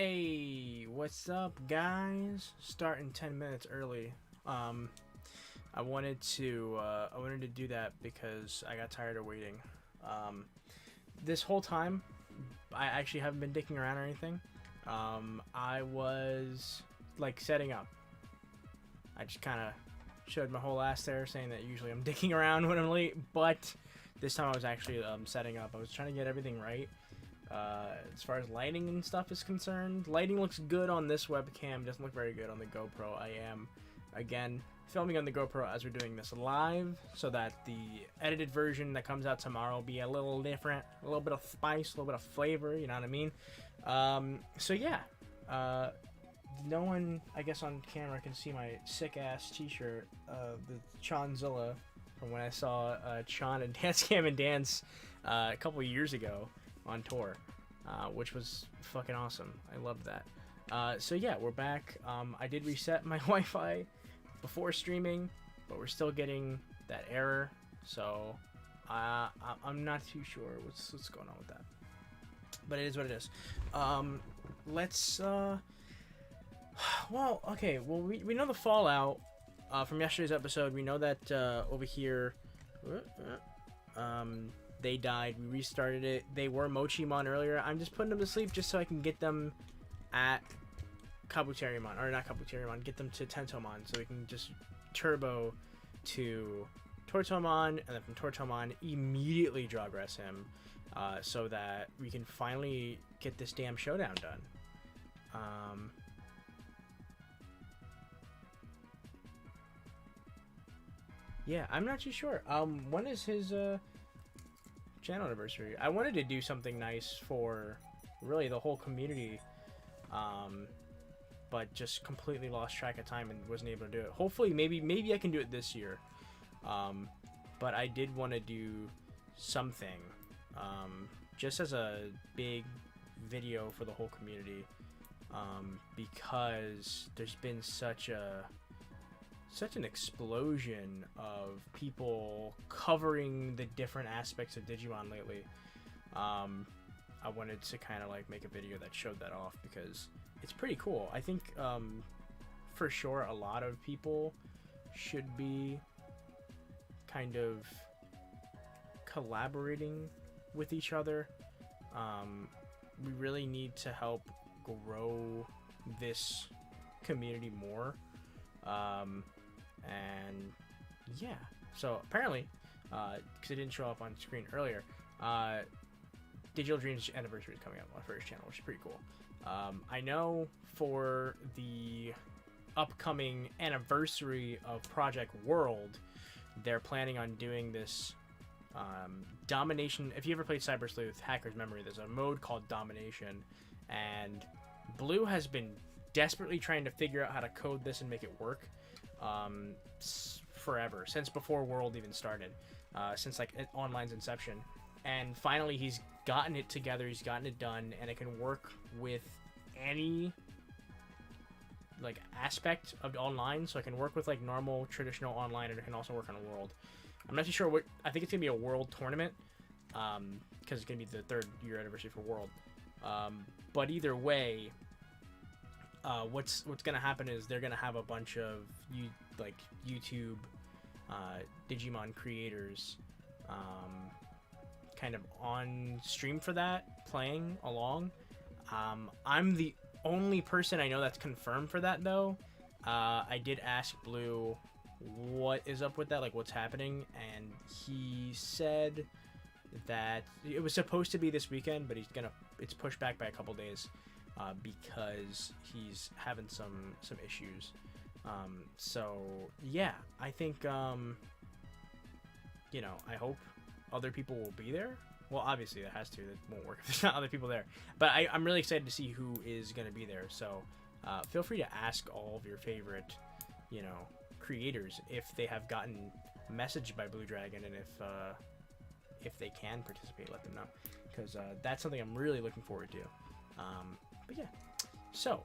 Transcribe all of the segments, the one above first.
Hey, what's up, guys? Starting 10 minutes early. I wanted to do that because I got tired of waiting. This whole time, I actually haven't been dicking around or anything. I was like setting up. I just kind of showed my whole ass there, saying that usually I'm dicking around when I'm late, but this time I was actually setting up. I was trying to get everything right. As far as lighting and stuff is concerned, lighting looks good on this webcam, doesn't look very good on the GoPro. I am, again, filming on the GoPro as we're doing this live, so that the edited version that comes out tomorrow will be a little different, a little bit of spice, a little bit of flavor, you know what I mean? So yeah, no one, I guess on camera can see my sick-ass t-shirt, the Chanzilla, from when I saw Chan and Dance Cam and Dance a couple of years ago on tour, which was fucking awesome. I loved that. So yeah, we're back. I did reset my Wi-Fi before streaming, but we're still getting that error, so I'm not too sure what's going on with that, but it is what it is. Let's well, okay, well, we know the fallout from yesterday's episode. We know that over here they died. We restarted it. They were Mochimon earlier. I'm just putting them to sleep just so I can get them at Kabuterimon, or not Kabuterimon, get them to Tentomon, so we can just turbo to Tortomon, and then from Tortomon immediately progress him, so that we can finally get this damn showdown done. Yeah, I'm not too sure. When is his channel anniversary? I wanted to do something nice for really the whole community, but just completely lost track of time and wasn't able to do it. Hopefully, maybe I can do it this year. But I did want to do something, just as a big video for the whole community, because there's been such an explosion of people covering the different aspects of Digimon lately. I wanted to kind of like make a video that showed that off because it's pretty cool. I think for sure a lot of people should be kind of collaborating with each other. We really need to help grow this community more. And yeah, so apparently, because it didn't show up on screen earlier, Digital Dreams anniversary is coming up on First Channel, which is pretty cool. I know for the upcoming anniversary of Project World, they're planning on doing this domination. If you ever played Cyber Sleuth Hacker's Memory, there's a mode called Domination, and Blue has been desperately trying to figure out how to code this and make it work forever, since before World even started, since like online's inception, and finally he's gotten it together, he's gotten it done, and it can work with any like aspect of online. So it can work with like normal traditional online, and it can also work on a World. I'm not too sure what, I think it's gonna be a World tournament, because it's gonna be the 3rd year anniversary for World, but either way, what's gonna happen is they're gonna have a bunch of YouTube Digimon creators kind of on stream for that, playing along. I'm the only person I know that's confirmed for that though. I did ask Blue what is up with that, like what's happening, and he said that it was supposed to be this weekend, but it's pushed back by a couple days. Because he's having some issues. So yeah, I think you know, I hope other people will be there. Well, obviously that has to. That won't work if there's not other people there. But I'm really excited to see who is going to be there. So feel free to ask all of your favorite, you know, creators if they have gotten messaged by Blue Dragon, and if they can participate, let them know, because that's something I'm really looking forward to. But yeah, so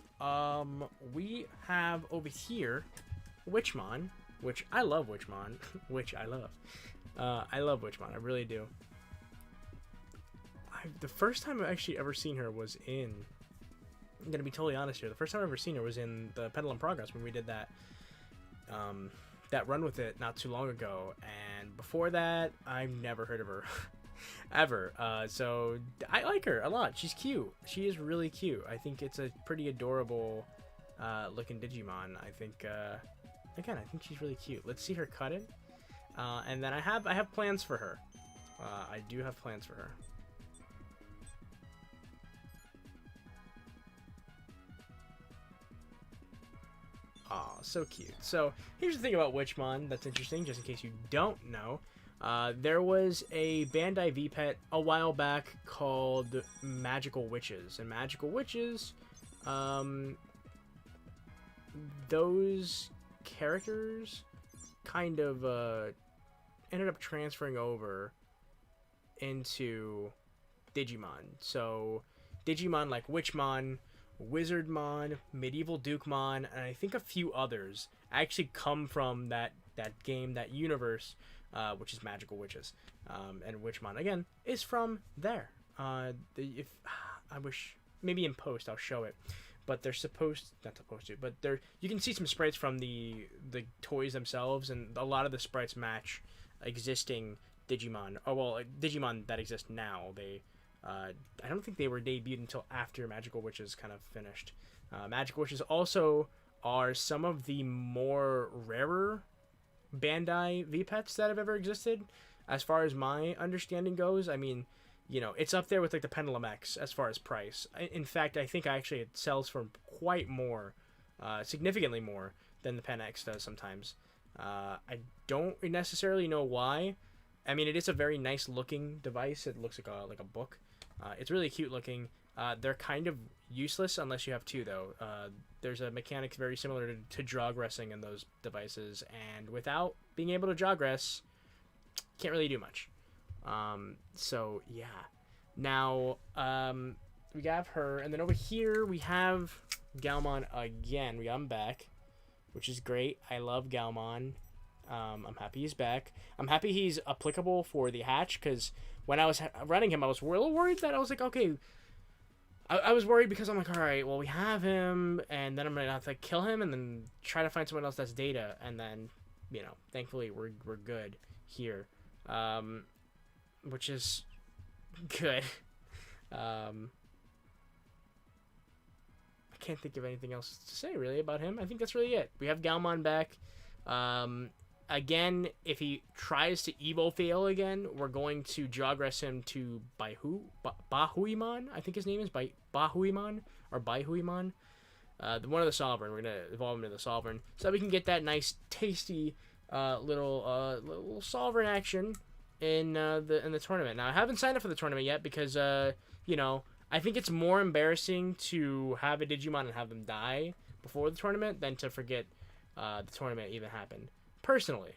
we have over here Witchmon, which I love. Witchmon, which I love. I love Witchmon, I really do. The first time I've actually ever seen her was in I'm gonna be totally honest here. The first time I ever seen her was in the Pendulum Progress when we did that that run with it not too long ago, and before that, I've never heard of her ever. So I like her a lot. She's cute. She is really cute. I think it's a pretty adorable looking Digimon. I think again, I think she's really cute. Let's see her cut it, and then I have plans for her. I do have plans for her. Aw, so cute. So here's the thing about Witchmon that's interesting, just in case you don't know. There was a Bandai V-Pet a while back called Magical Witches. And Magical Witches, those characters kind of ended up transferring over into Digimon. So Digimon like Witchmon, Wizardmon, Medieval Dukemon, and I think a few others actually come from that game, that universe, which is Magical Witches. And Witchmon, again, is from there. If I wish, maybe in post I'll show it, but they're not supposed to, but you can see some sprites from the toys themselves, and a lot of the sprites match existing Digimon. Oh well, Digimon that exist now. I don't think they were debuted until after Magical Witches kind of finished. Magical Witches also are some of the more rarer Bandai V-Pets that have ever existed, as far as my understanding goes. I mean, you know, it's up there with like the Pendulum X as far as price. In fact, I think actually it sells for quite more, significantly more than the Pen X does sometimes. I don't necessarily know why. I mean, it is a very nice looking device. It looks like a book. It's really cute looking. They're kind of useless unless you have two, though. There's a mechanic very similar to jawgressing in those devices, and without being able to jawgress, can't really do much. So yeah. Now we have her, and then over here we have Gaomon again. We got him back, which is great. I love Gaomon. I'm happy he's back. I'm happy he's applicable for the hatch, because when I was running him, I was a little worried that I was like, okay, I was worried because I'm like, all right, well, we have him, and then I'm gonna have to kill him and then try to find someone else that's data, and then, you know, thankfully we're good here, which is good. I can't think of anything else to say really about him. I think that's really it. We have Gaomon back. Again, if he tries to Evo fail again, we're going to jawgress him to Bahuimon. I think his name is Bahuimon or Baihuimon. One of the Sovereign. We're gonna evolve him to the Sovereign so that we can get that nice, tasty little Sovereign action in the tournament. Now I haven't signed up for the tournament yet because you know, I think it's more embarrassing to have a Digimon and have them die before the tournament than to forget the tournament even happened. Personally,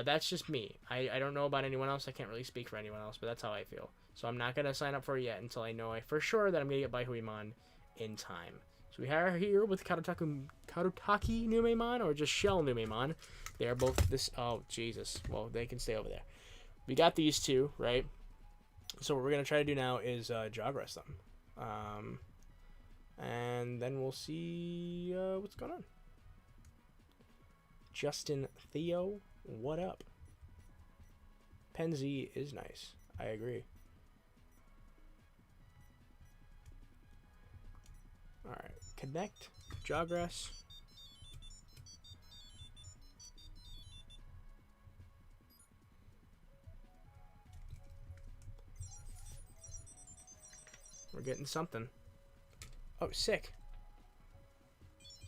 that's just me. I don't know about anyone else. I can't really speak for anyone else, but that's how I feel. So I'm not going to sign up for it yet until I know for sure that I'm going to get Baihuimon in time. So we are here with Karotaki Numemon, or just Shell Numemon. They are both this... Oh, Jesus. Well, they can stay over there. We got these two, right? So what we're going to try to do now is jawgress them. And then we'll see what's going on. Justin Theo, what up? Penzi is nice. I agree. Alright. Connect. Jawgrass. We're getting something. Oh, sick.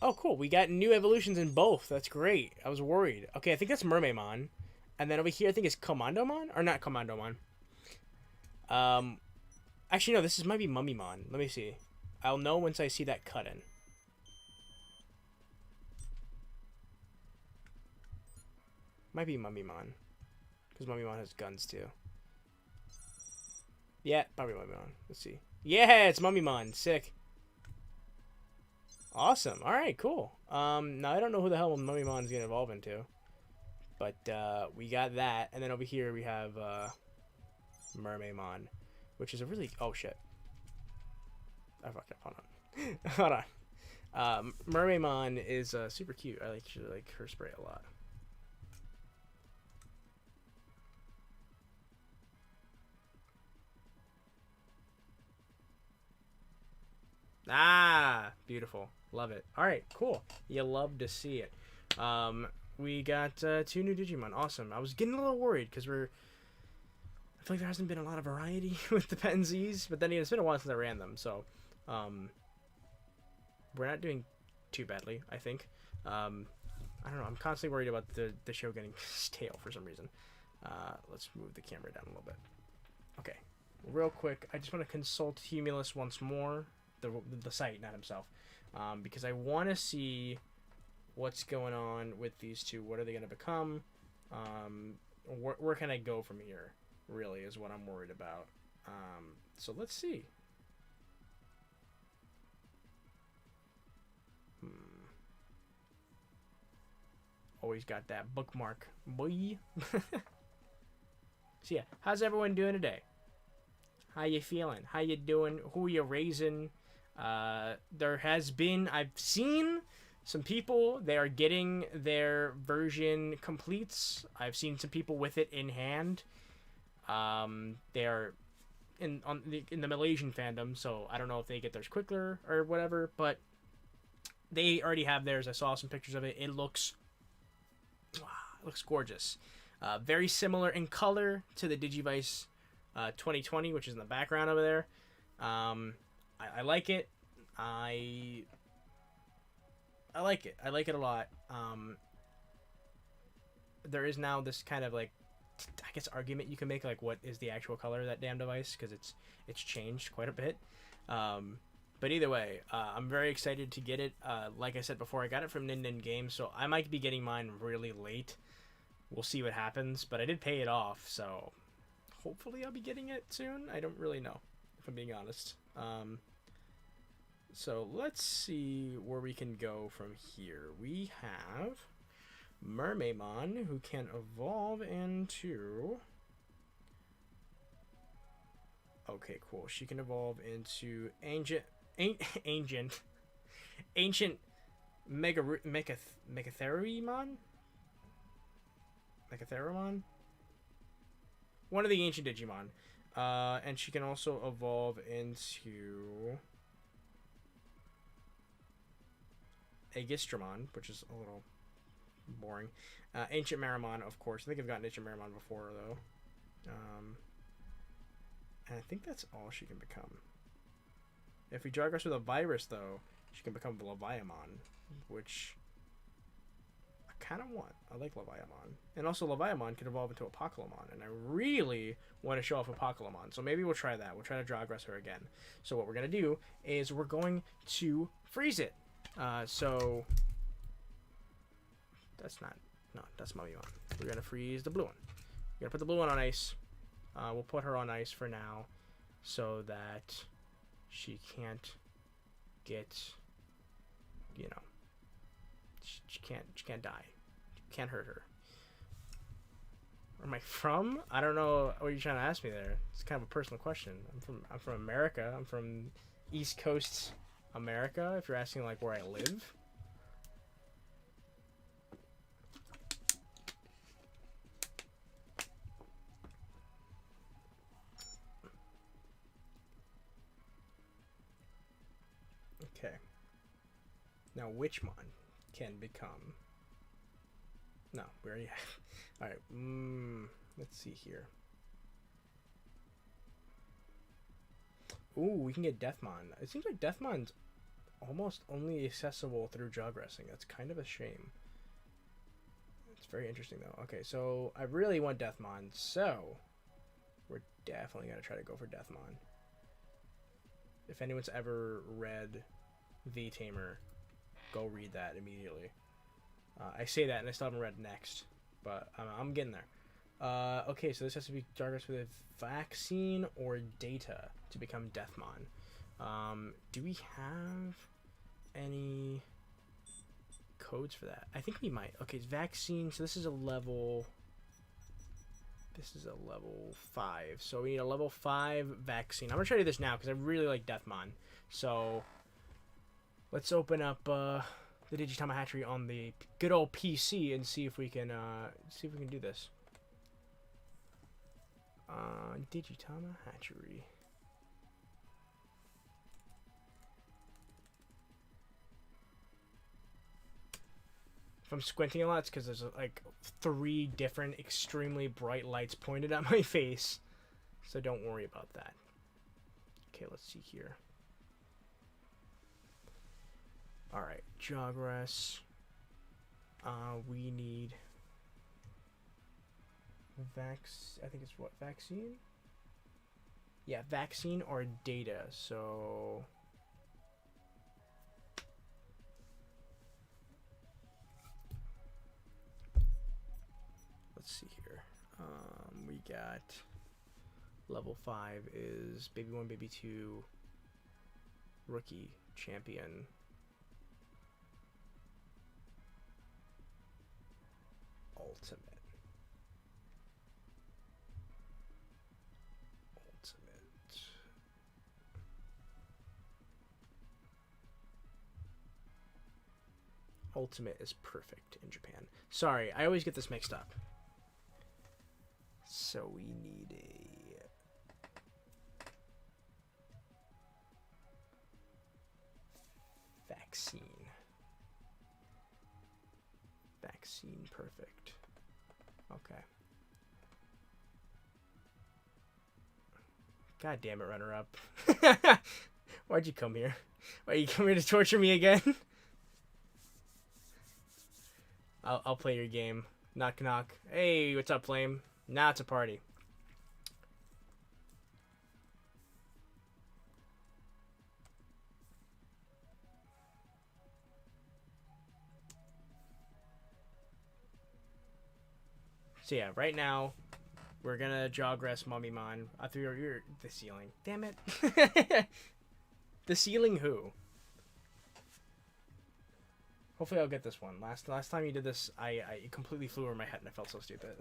Oh, cool. We got new evolutions in both. That's great. I was worried. Okay, I think that's Mermaid Mon. And then over here, I think it's Commandomon? Or not Commandomon. Actually, no, might be Mummymon. Let me see. I'll know once I see that cut in. Might be Mummymon. Because Mummymon has guns, too. Yeah, probably Mummymon. Let's see. Yeah, it's Mummymon. Sick. Awesome. Alright, cool. Now I don't know who the hell Mummymon is going to evolve into. But, we got that. And then over here we have, Mermaid Mon. Which is a really... Oh, shit. I fucked up. Hold on. Hold on. Mermaid Mon is super cute. I actually like her spray a lot. Ah, beautiful. Love it. All right, cool. You love to see it. We got 2 new Digimon. Awesome. I was getting a little worried because I feel like there hasn't been a lot of variety with the Penzies, but then it's been a while since I ran them, so we're not doing too badly, I think. I don't know. I'm constantly worried about the show getting stale for some reason. Let's move the camera down a little bit. Okay, real quick, I just want to consult Humulus once more, the site, not himself, because I want to see what's going on with these two. What are they going to become? Where can I go from here? Really is what I'm worried about. So let's see. Always got that bookmark, boy. So yeah, how's everyone doing today? How you feeling? How you doing? Who you raising? There has been, I've seen some people, they are getting their version completes. I've seen some people with it in hand. They are in the Malaysian fandom, so I don't know if they get theirs quicker or whatever, but they already have theirs. I saw some pictures of it. It looks gorgeous. Very similar in color to the Digivice 2020, which is in the background over there. I like it. I like it. I like it a lot. There is now this kind of like, I guess, argument you can make, like, what is the actual color of that damn device, because it's changed quite a bit. But either way, I'm very excited to get it. Like I said before, I got it from Nin Games, so I might be getting mine really late. We'll see what happens, but I did pay it off, so hopefully I'll be getting it soon. I don't really know, if I'm being honest. So let's see where we can go from here. We have Mermaid Mon, who can evolve into... Okay, cool. She can evolve into ancient Megatherimon? Megatherimon? One of the ancient Digimon. And she can also evolve into Aegistramon, which is a little boring. Ancient Marimon, of course. I think I've gotten Ancient Marimon before, though. And I think that's all she can become. If we drag us with a virus, though, she can become Leviamon, which I kind of want. I like Leviamon. And also Leviamon can evolve into Apocalypse, and I really want to show off Apocalypse. So maybe we'll try that. We'll try to Jogress her again. So what we're going to do is we're going to freeze it. So that's not... No, that's Mummy-Mon. We're going to freeze the blue one. We're going to put the blue one on ice. We'll put her on ice for now so that she can't get, you know, she can't die. Can't hurt her. Where am I from? I don't know what you're trying to ask me there. It's kind of a personal question. I'm from America. I'm from East Coast America, if you're asking like where I live. Okay. Now, which Mon can become... No, we already have... Alright, let's see here. Ooh, we can get Deathmon. It seems like Deathmon's almost only accessible through Jogressing. That's kind of a shame. It's very interesting, though. Okay, so I really want Deathmon, so we're definitely going to try to go for Deathmon. If anyone's ever read V-Tamer, go read that immediately. I say that and I still haven't read Next, but I'm getting there. Okay, so this has to be Jogress with a vaccine or data to become Deathmon. Do we have any codes for that? I think we might. Okay, it's vaccine. So this is a level 5. So we need a level 5 vaccine. I'm gonna try to do this now because I really like Deathmon. So Let's open up the Digitama Hatchery on the good old PC and see if we can do this. Digitama Hatchery. If I'm squinting a lot, it's because there's like 3 different extremely bright lights pointed at my face. So don't worry about that. Okay, let's see here. Alright, Jogress. We need I think it's what? Vaccine? Yeah, vaccine or data. So let's see here. We got level 5 is baby 1, baby 2, rookie, champion. Ultimate. Ultimate is perfect in Japan. Sorry, I always get this mixed up. So we need a vaccine. Vaccine, perfect. Okay. God damn it, runner up. Why'd you come here? Why you come here to torture me again? I'll play your game. Knock knock. Hey, what's up, Flame? Now it's a party. So yeah, right now we're gonna Jogress Mermaid Mon. I threw your the ceiling. Damn it. The ceiling who? Hopefully I'll get this one. Last time you did this, I completely flew over my head and I felt so stupid.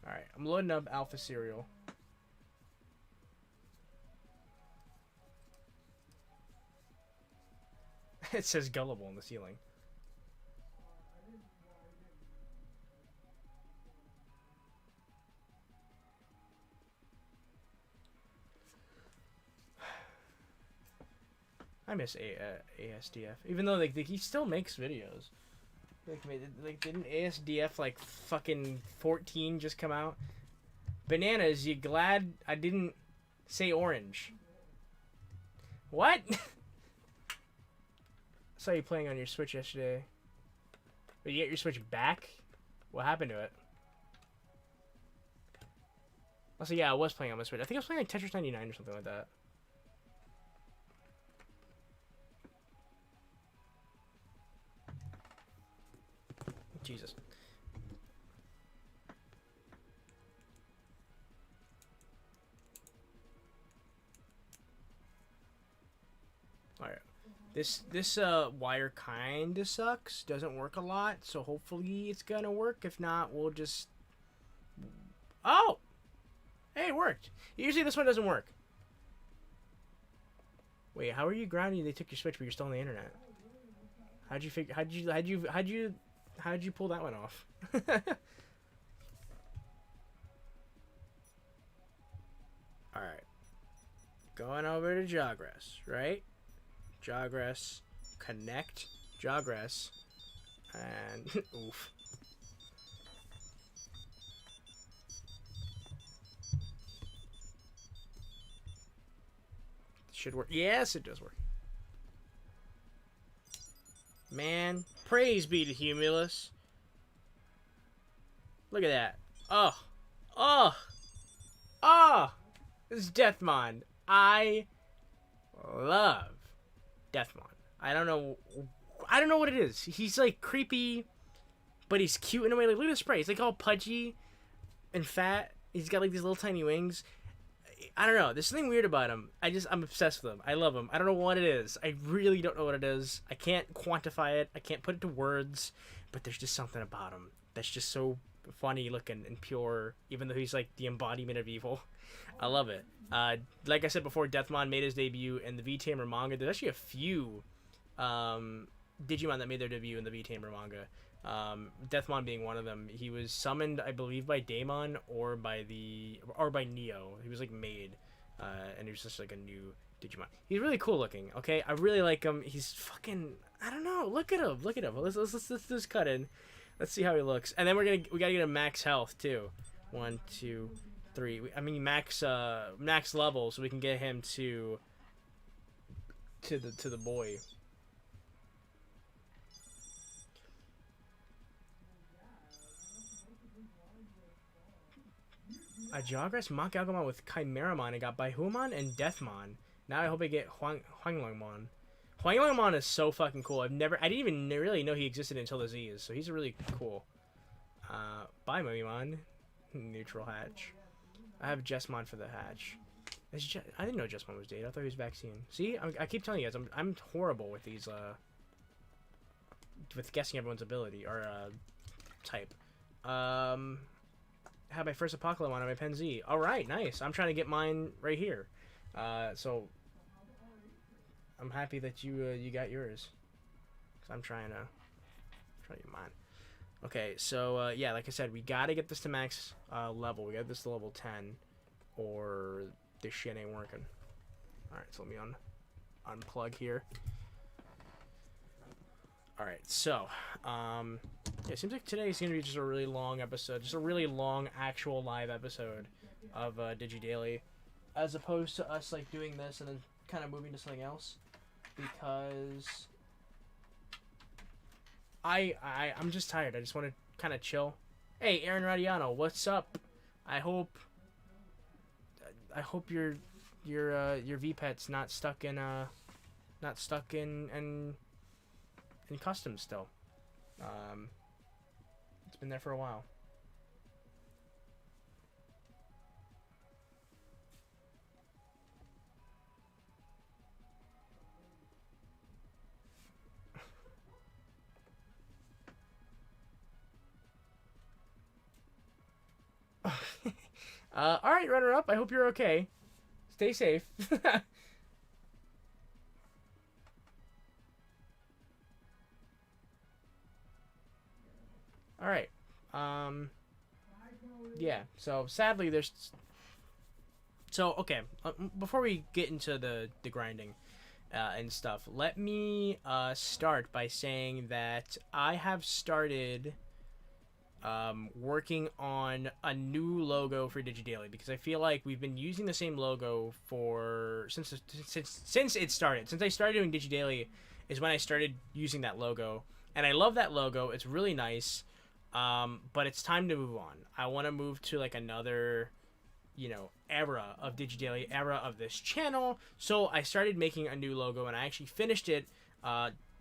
Alright, I'm loading up Alpha Cereal. It says gullible on the ceiling. I miss ASDF, even though like he still makes videos. Like didn't ASDF like fucking 14 just come out? Bananas, you glad I didn't say orange? What? I saw you playing on your Switch yesterday. But you get your Switch back? What happened to it? Also, yeah, I was playing on my Switch. I think I was playing like Tetris 99 or something like that. Jesus. Alright. This wire kinda sucks. Doesn't work a lot, so hopefully it's gonna work. If not, we'll just... Oh! Hey, it worked. Usually this one doesn't work. Wait, how are you grounding? They took your Switch, but you're still on the internet. How'd you pull that one off? Alright. Going over to Jogress, right? Jogress. Connect. Jogress. And... oof. Should work. Yes, it does work. Man, praise be to Humulus. Look at that. Oh. Oh. Oh. This is Deathmon. I love Deathmon. I don't know what it is. He's like creepy, but he's cute in a way. Like, look at the spray. He's like all pudgy and fat. He's got like these little tiny wings. I don't know. There's something weird about him. I'm obsessed with him. I love him. I don't know what it is. I really don't know what it is. I can't quantify it. I can't put it to words. But there's just something about him that's just so funny looking and pure, even though he's like the embodiment of evil. I love it. Like I said before, Deathmon made his debut in the V-Tamer manga. There's actually a few Digimon that made their debut in the V-Tamer manga. Deathmon being one of them. He was summoned, I believe, by Daemon or by Neo. He was like made, and he was just like a new Digimon. He's really cool looking. Okay, I really like him. He's fucking. I don't know. Look at him. Look at him. Let's just cut in. Let's see how he looks. And then we gotta get him max health too. 1, 2, 3. I mean max level, so we can get him to the boy. I Jawgrass mock Gaomon with Chimeramon. I got Baihumon and Deathmon. Now I hope I get Huanglongmon. Huanglongmon is so fucking cool. I didn't even really know he existed until the Z's, so he's really cool. Bye, Mumimon. Neutral hatch. I have Jessmon for the hatch. I didn't know Jessmon was dead. I thought he was vaccine. See, I keep telling you guys, I'm horrible with these, with guessing everyone's ability or type. Have my first Apocalypse on my Pen Z. All right, nice. I'm trying to get mine right here. So I'm happy that you got yours. Cause I'm trying to get mine. Okay, so yeah, like I said, we gotta get this to max level. We got this to level 10, or this shit ain't working. All right, so let me unplug here. All right, so yeah, it seems like today is gonna be just a really long episode, just a really long actual live episode of DigiDaily, as opposed to us like doing this and then kind of moving to something else, because I'm just tired. I just want to kind of chill. Hey, Aaron Radiano, what's up? I hope your VPet's not stuck in customs still. It's been there for a while. All right, runner up. I hope you're okay. Stay safe. All right. Yeah. So sadly, okay. Before we get into the grinding and stuff, let me start by saying that I have started working on a new logo for DigiDaily, because I feel like we've been using the same logo since it started. Since I started doing DigiDaily is when I started using that logo, and I love that logo. It's really nice, but it's time to move on. I want to move to like another, era of DigiDaily, era of this channel. So I started making a new logo, and I actually finished it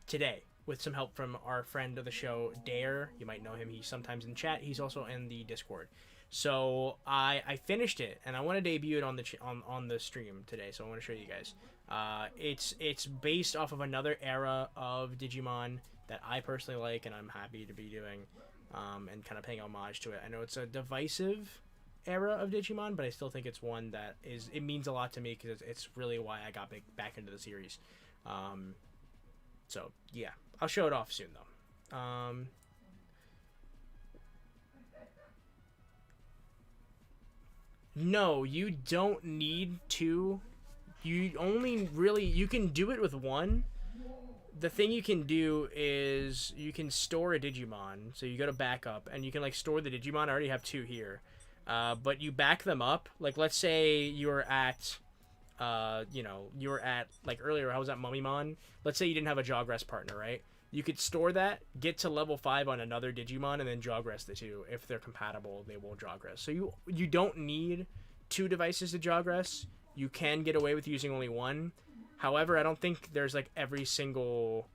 today, with some help from our friend of the show, Dare. You might know him. He's sometimes in chat. He's also in the Discord. So I finished it, and I want to debut it on the stream today. So I want to show you guys. It's based off of another era of Digimon that I personally like, and I'm happy to be doing, and kind of paying homage to it. I know it's a divisive era of Digimon, but I still think it's one that it means a lot to me, because it's really why I got back into the series. So yeah, I'll show it off soon though. No, you don't need to. You can do it with one. The thing you can do is you can store a Digimon. So you go to backup, and you can like store the Digimon. I already have 2 here. But you back them up. Like, let's say you're at like earlier, I was at Mumimon. Let's say you didn't have a Jawgrass partner, right? You could store that, get to level 5 on another Digimon, and then Jawgrass the 2. If they're compatible, they will Jawgrass. So you don't need 2 devices to Jawgrass. You can get away with using only 1. However, I don't think there's like every single,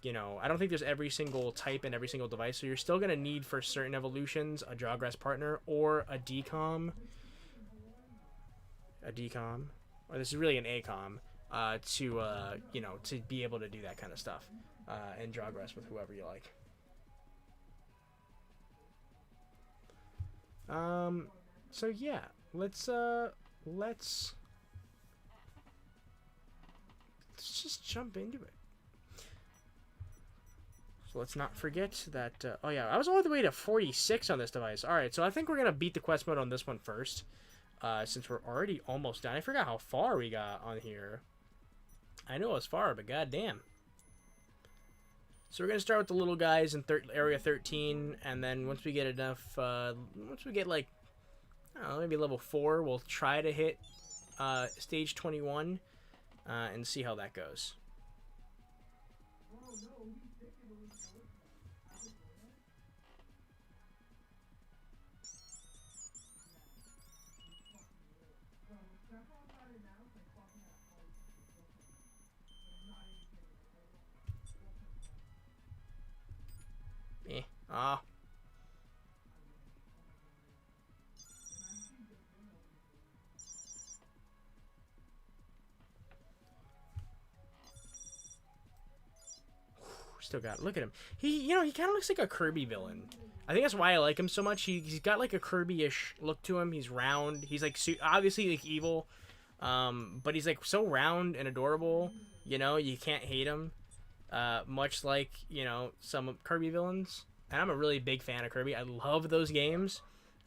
I don't think there's every single type and every single device. So you're still going to need, for certain evolutions, a Jawgrass partner or a decom. a decom, or this is really an ACOM, to you know, to be able to do that kind of stuff, and progress with whoever you like. So yeah, let's just jump into it. So let's not forget that, oh yeah, I was all the way to 46 on this device. Alright, so I think we're going to beat the quest mode on this one first, since we're already almost done. I forgot how far we got on here. I know it was far, but goddamn. So we're going to start with the little guys in area 13, and then once we get enough, once we get like, I don't know, maybe level 4, we'll try to hit stage 21, and see how that goes. Ah. Still got it. Look at him. He kind of looks like a Kirby villain. I think that's why I like him so much. He's got like a Kirby-ish look to him. He's round. He's like obviously like evil, but he's like so round and adorable. You know, you can't hate him. Much like, you know, some Kirby villains. And I'm a really big fan of Kirby. I love those games.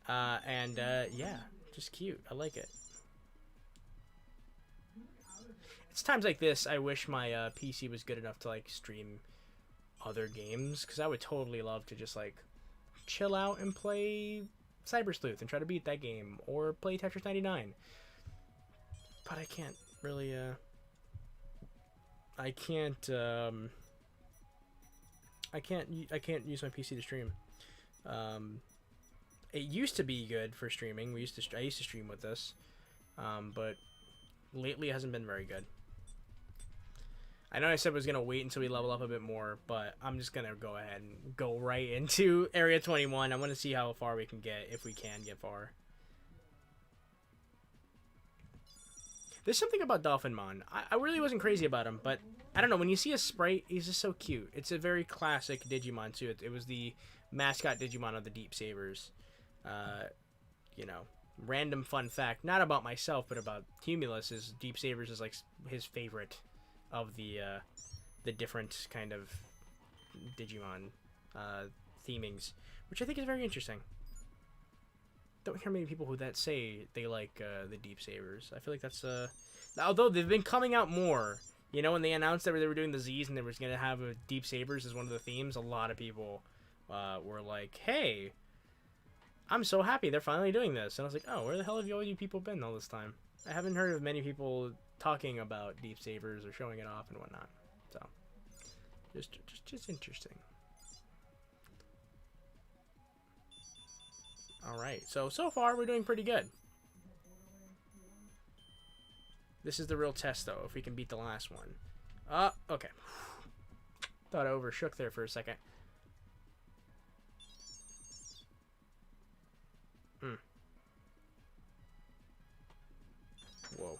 Yeah, just cute. I like it. It's times like this I wish my PC was good enough to like stream other games, because I would totally love to just like chill out and play Cyber Sleuth and try to beat that game, or play Tetris 99. But I can't really I can't use my PC to stream. It used to be good for streaming. I used to stream with this, but lately it hasn't been very good. I know I said I was gonna wait until we level up a bit more, but I'm just gonna go ahead and go right into Area 21. I want to see how far we can get, if we can get far. There's something about Dolphin Mon. I really wasn't crazy about him, but I don't know. When you see a sprite, he's just so cute. It's a very classic Digimon too. It was the mascot Digimon of the Deep Sabers. You know, random fun fact, not about myself, but about Cumulus. Is Deep Sabers is like his favorite of the different kind of Digimon themings, which I think is very interesting. Don't hear many people who say they like the Deep Sabers. I feel like that's although they've been coming out more. You know, when they announced that they were doing the Z's and they were going to have a Deep Sabers as one of the themes, a lot of people were like, "Hey, I'm so happy they're finally doing this." And I was like, "Oh, where the hell have all you people been all this time?" I haven't heard of many people talking about Deep Sabers or showing it off and whatnot. So, just interesting. Alright, so far we're doing pretty good. This is the real test, though, if we can beat the last one. Okay. Thought I overshook there for a second. Whoa.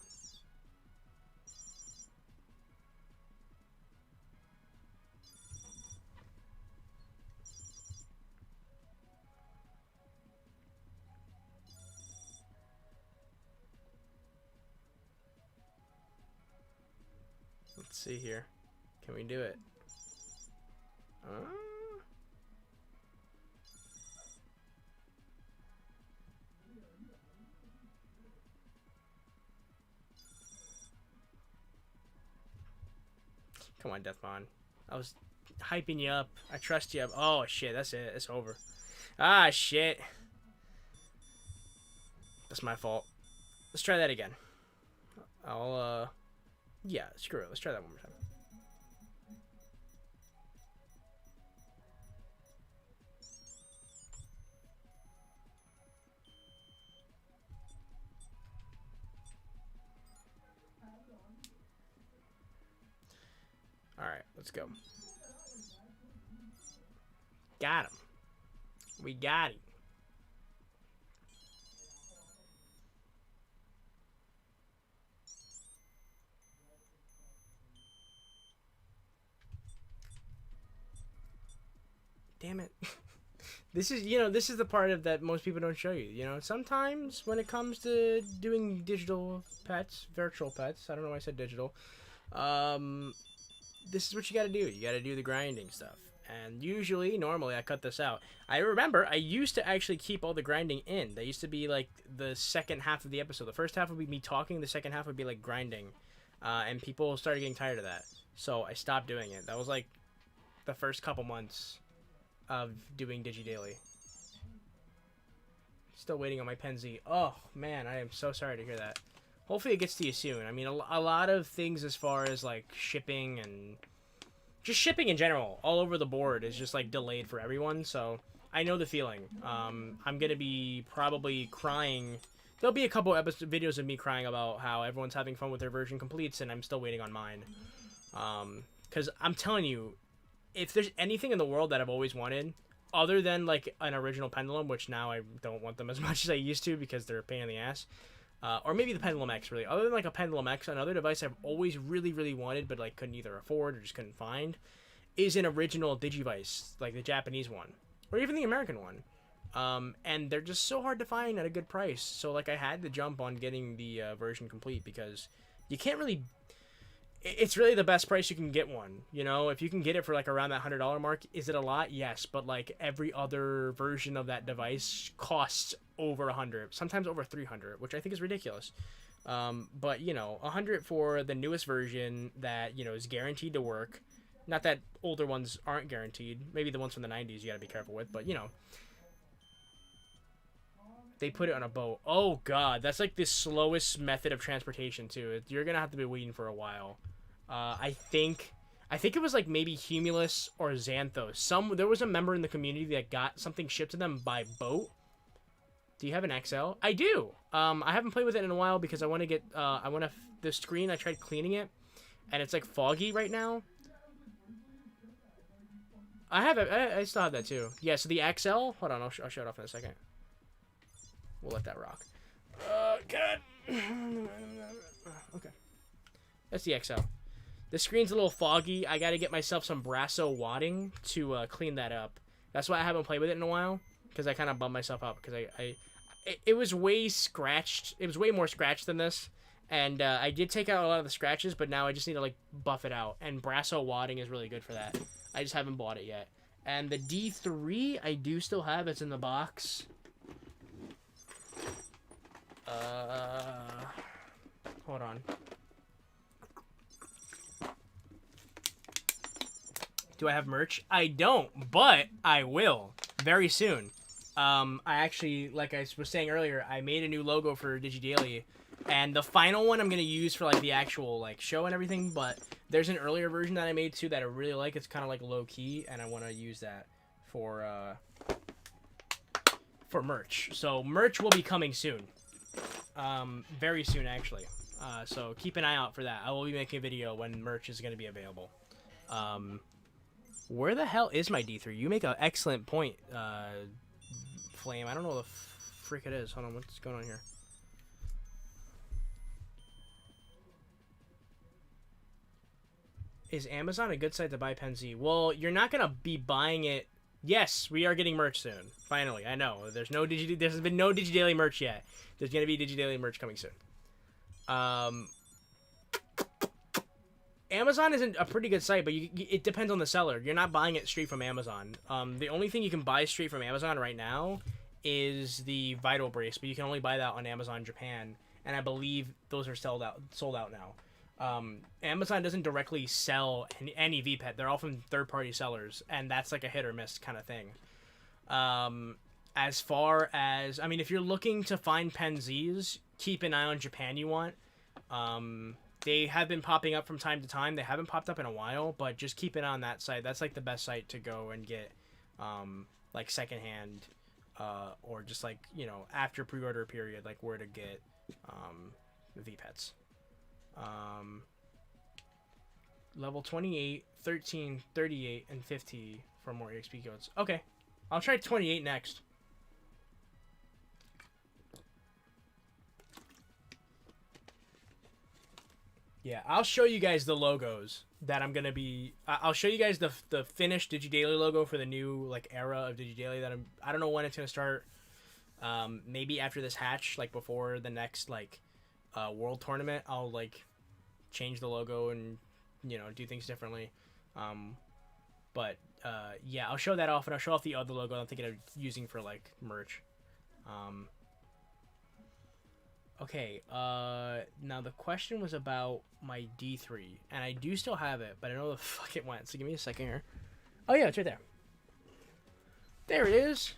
Let's see here. Can we do it? Come on, Deathmon. I was hyping you up. I trust you. Oh, shit. That's it. It's over. Ah, shit. That's my fault. Let's try that again. Yeah, screw it. Let's try that one more time. Alright, let's go. Got him. We got him. damn it. This is, you know, this is the part of that most people don't show you. You know, sometimes when it comes to doing digital pets, virtual pets, I don't know why I said digital, this is what you got to do. You got to do the grinding stuff. And usually, normally, I cut this out. I remember I used to actually keep all the grinding in. That used to be like the second half of the episode. The first half would be me talking. The second half would be like grinding. And people started getting tired of that. So I stopped doing it. That was like the first couple months of doing DigiDaily. Still waiting on my Penzi. Oh, man, I am so sorry to hear that. Hopefully it gets to you soon. I mean, a lot of things as far as like shipping and just shipping in general all over the board is just like delayed for everyone, so I know the feeling. I'm gonna be probably crying. There'll be a couple videos of me crying about how everyone's having fun with their version completes and I'm still waiting on mine. Because I'm telling you, if there's anything in the world that I've always wanted, other than like an original Pendulum, which now I don't want them as much as I used to because they're a pain in the ass, or maybe the Pendulum X, really. Other than like a Pendulum X, another device I've always really, really wanted, but like couldn't either afford or just couldn't find, is an original Digivice, like the Japanese one, or even the American one. And they're just so hard to find at a good price. So like I had to jump on getting the version complete because you can't really. It's really the best price you can get one. You know, if you can get it for like around that $100 mark, is it a lot? Yes, but like every other version of that device costs over 100, sometimes over 300, which I think is ridiculous. But you know, 100 for the newest version that, you know, is guaranteed to work. Not that older ones aren't guaranteed. Maybe the ones from the 90s you got to be careful with, but you know. They put it on a boat. Oh god, that's like the slowest method of transportation too. You're gonna have to be waiting for a while. I think it was like maybe Humulus or Xanthos. There was a member in the community that got something shipped to them by boat. Do you have an XL? I do. I haven't played with it in a while because I want to get the screen. I tried cleaning it, and it's like foggy right now. I still have that too. Yeah. So the XL. Hold on, I'll show it off in a second. We'll let that rock. God. Okay. That's the XL. The screen's a little foggy. I gotta get myself some Brasso wadding to clean that up. That's why I haven't played with it in a while, because I kind of bummed myself out because it was way scratched. It was way more scratched than this, and I did take out a lot of the scratches, but now I just need to like buff it out. And Brasso wadding is really good for that. I just haven't bought it yet. And the D3 I do still have. It's in the box. Hold on. Do I have merch? I don't, but I will very soon. I actually, like I was saying earlier, I made a new logo for DigiDaily, and the final one I'm gonna use for like the actual like show and everything. But there's an earlier version that I made too that I really like. It's kind of like low key, and I want to use that for merch. So merch will be coming soon. Very soon actually. So keep an eye out for that. I will be making a video when merch is going to be available. Where the hell is my D3? You make an excellent point, Flame. I don't know what the frick it is. Hold on, what's going on here? Is Amazon a good site to buy Penzi? Well, you're not going to be buying it. Yes, we are getting merch soon. Finally, I know. There's been no DigiDaily merch yet. There's going to be DigiDaily merch coming soon. Amazon isn't a pretty good site, but it depends on the seller. You're not buying it straight from Amazon. The only thing you can buy straight from Amazon right now is the Vital Brace, but you can only buy that on Amazon Japan, and I believe those are sold out now. Amazon doesn't directly sell any VPET. They're all from third-party sellers, and that's like a hit or miss kind of thing. As far as, I mean, if you're looking to find Penzis, keep an eye on Japan you want. They have been popping up from time to time. They haven't popped up in a while, but just keep an eye on that site. That's like the best site to go and get like secondhand or just like, you know, after pre-order period, like where to get VPETs. Level 28, 13, 38, and 50 for more EXP codes. Okay, I'll try 28 next. Yeah, I'll show you guys the logos that I'm gonna be. I'll show you guys the finished DigiDaily logo for the new like era of DigiDaily that I don't know when it's gonna start. Maybe after this hatch, like before the next like world tournament, I'll like change the logo and do things differently. But yeah, I'll show that off, and I'll show off the other logo I'm thinking of using for like merch. Okay, now the question was about my D3, and I do still have it, but I know the fuck it went, so give me a second here. Oh yeah, it's right there. There it is.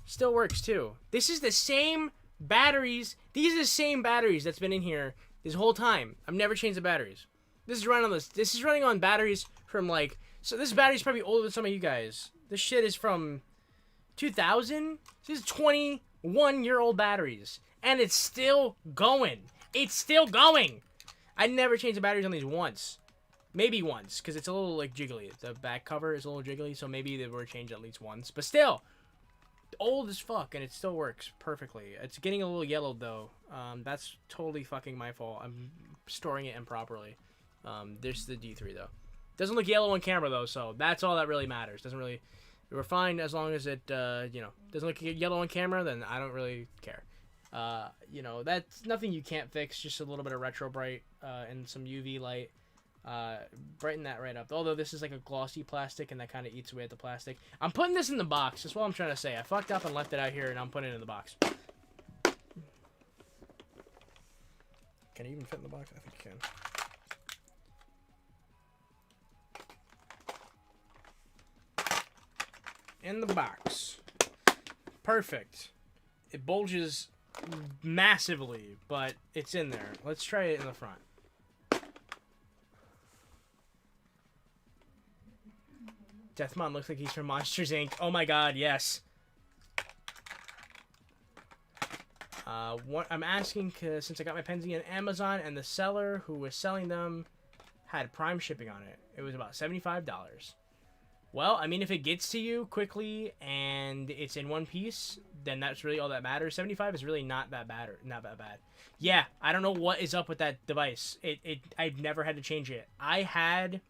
Still works too. This is the same batteries. These are the same batteries that's been in here this whole time. I've never changed the batteries. This is running on this. This is running on batteries from like. So this battery's probably older than some of you guys. This shit is from 2000. This is 21-year-old batteries. And it's still going. It's still going. I never changed the batteries on these once. Maybe once, because it's a little, like, jiggly. The back cover is a little jiggly, so maybe they were changed at least once. But still, old as fuck, and it still works perfectly. It's getting a little yellowed, though. That's totally fucking my fault. I'm storing it improperly. There's the D3, though. Doesn't look yellow on camera, though, so that's all that really matters. Doesn't really... We're fine as long as it, doesn't look yellow on camera, then I don't really care. That's nothing you can't fix. Just a little bit of retro bright and some UV light. Brighten that right up. Although this is like a glossy plastic and that kind of eats away at the plastic. I'm putting this in the box. That's what I'm trying to say. I fucked up and left it out here, and I'm putting it in the box. Can it even fit in the box? I think it can. In the box. Perfect. It bulges massively, but it's in there. Let's try it in the front. Deathmon looks like he's from Monsters Inc. Oh my god, yes. I'm asking since I got my Penzi on Amazon and the seller who was selling them had Prime shipping on it. It was about $75. Well, I mean, if it gets to you quickly and it's in one piece, then that's really all that matters. 75 is really not that bad. Not that bad. Yeah, I don't know what is up with that device. I've never had to change it. I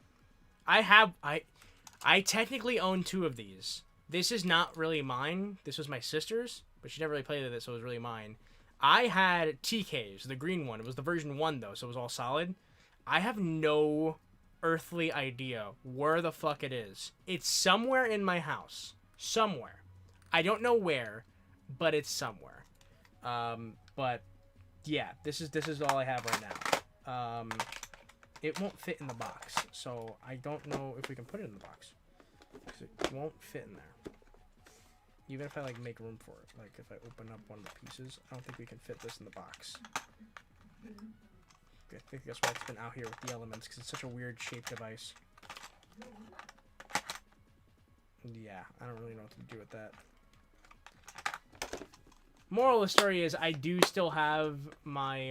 technically own 2 of these. This is not really mine. This was my sister's, but she never really played with it, so it was really mine. I had TK's, the green one. It was the version 1, though, so it was all solid. I have no earthly idea where the fuck it is. It's somewhere in my house. Somewhere. I don't know where, but it's somewhere. But yeah, this is all I have right now. It won't fit in the box, so I don't know if we can put it in the box. 'Cause it won't fit in there. Even if I like make room for it. Like if I open up one of the pieces, I don't think we can fit this in the box. I think that's why it's been out here with the elements, because it's such a weird shaped device. Yeah, I don't really know what to do with that. Moral of the story is I do still have my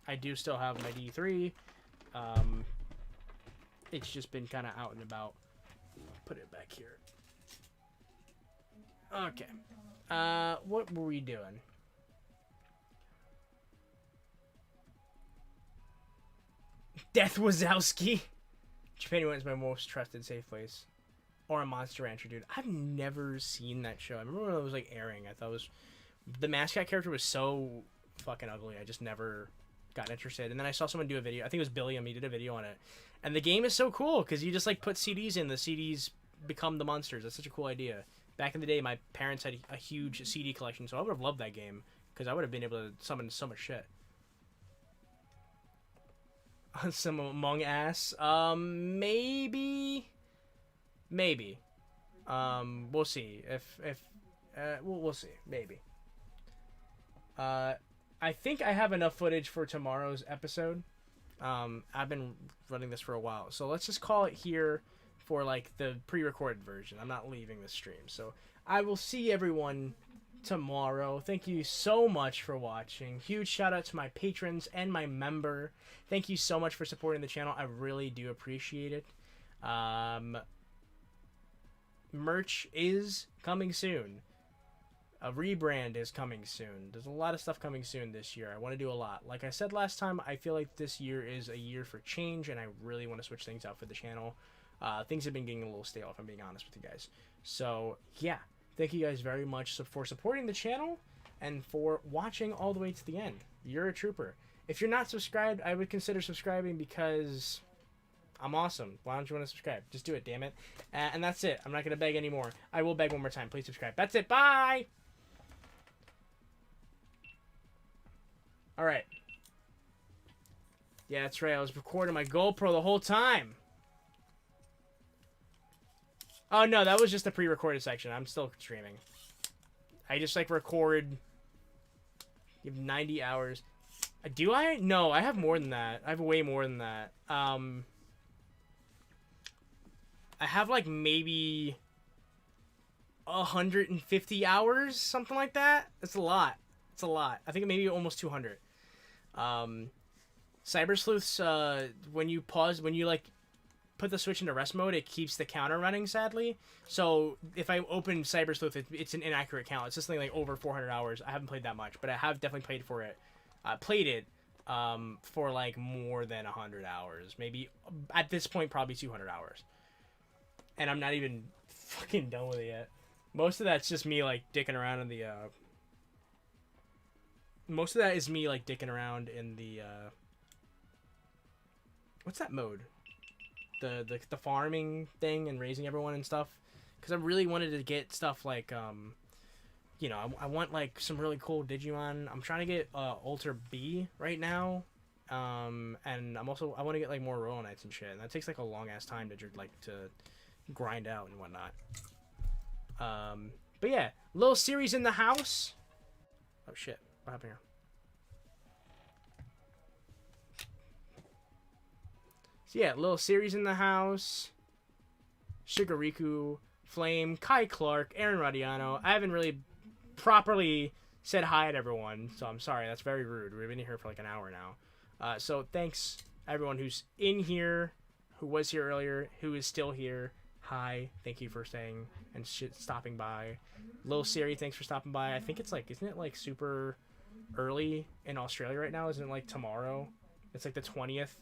D3. It's just been kind of out and about. Put it back here. Okay. What were we doing? Death Wazowski. Japan is my most trusted safe place. Or a Monster Rancher, dude. I've never seen that show. I remember when it was like airing. I thought it was... The mascot character was so fucking ugly. I just never got interested. And then I saw someone do a video. I think it was Billiam. He did a video on it. And the game is so cool because you just like put CDs in. The CDs become the monsters. That's such a cool idea. Back in the day, my parents had a huge CD collection, so I would have loved that game because I would have been able to summon so much shit. Some Among Us, maybe. We'll see. We'll see. Maybe. I think I have enough footage for tomorrow's episode. I've been running this for a while, so let's just call it here for like the pre-recorded version. I'm not leaving the stream, so I will see everyone tomorrow. Thank you so much for watching. Huge shout out to my patrons and my member. Thank you so much for supporting the channel. I really do appreciate it. Merch is coming soon. A rebrand is coming soon. There's a lot of stuff coming soon this year. I want to do a lot. Like I said last time, I feel like this year is a year for change, and I really want to switch things out for the channel. Things have been getting a little stale, if I'm being honest with you guys. So, yeah. Thank you guys very much for supporting the channel and for watching all the way to the end. You're a trooper. If you're not subscribed, I would consider subscribing because I'm awesome. Why don't you want to subscribe? Just do it, damn it. And that's it. I'm not going to beg anymore. I will beg one more time. Please subscribe. That's it. Bye! Alright. Yeah, that's right. I was recording my GoPro the whole time. Oh, no. That was just the pre-recorded section. I'm still streaming. I just, like, record... You have 90 hours. Do I? No, I have more than that. I have way more than that. I have, like, maybe 150 hours, something like that. It's a lot. It's a lot. I think maybe almost 200. Cyber Sleuths, when you pause, when you, like, put the switch into rest mode, it keeps the counter running, sadly. So if I open Cyber Sleuth, it's an inaccurate count. It's just something like over 400 hours. I haven't played that much, but I have definitely played for it. For like more than 100 hours. Maybe at this point, probably 200 hours. And I'm not even fucking done with it yet. Most of that's just me like dicking around in the, most of that is me like dicking around in the, what's that mode? The farming thing and raising everyone and stuff, because I really wanted to get stuff like you know, I want like some really cool Digimon. I'm trying to get Alter B right now, and I want to get like more Royal Knights and shit, and that takes like a long ass time to grind out and whatnot. But yeah, little series in the house. Oh shit, what happened here? So yeah, little series in the house. Shigariku, Flame, Kai Clark, Aaron Radiano. I haven't really properly said hi to everyone, so I'm sorry. That's very rude. We've been here for like an hour now. So thanks everyone who's in here, who was here earlier, who is still here. Hi, thank you for staying and stopping by. Lil Siri, thanks for stopping by. I think it's like, isn't it like super early in Australia right now? Isn't it like tomorrow? It's like the 20th.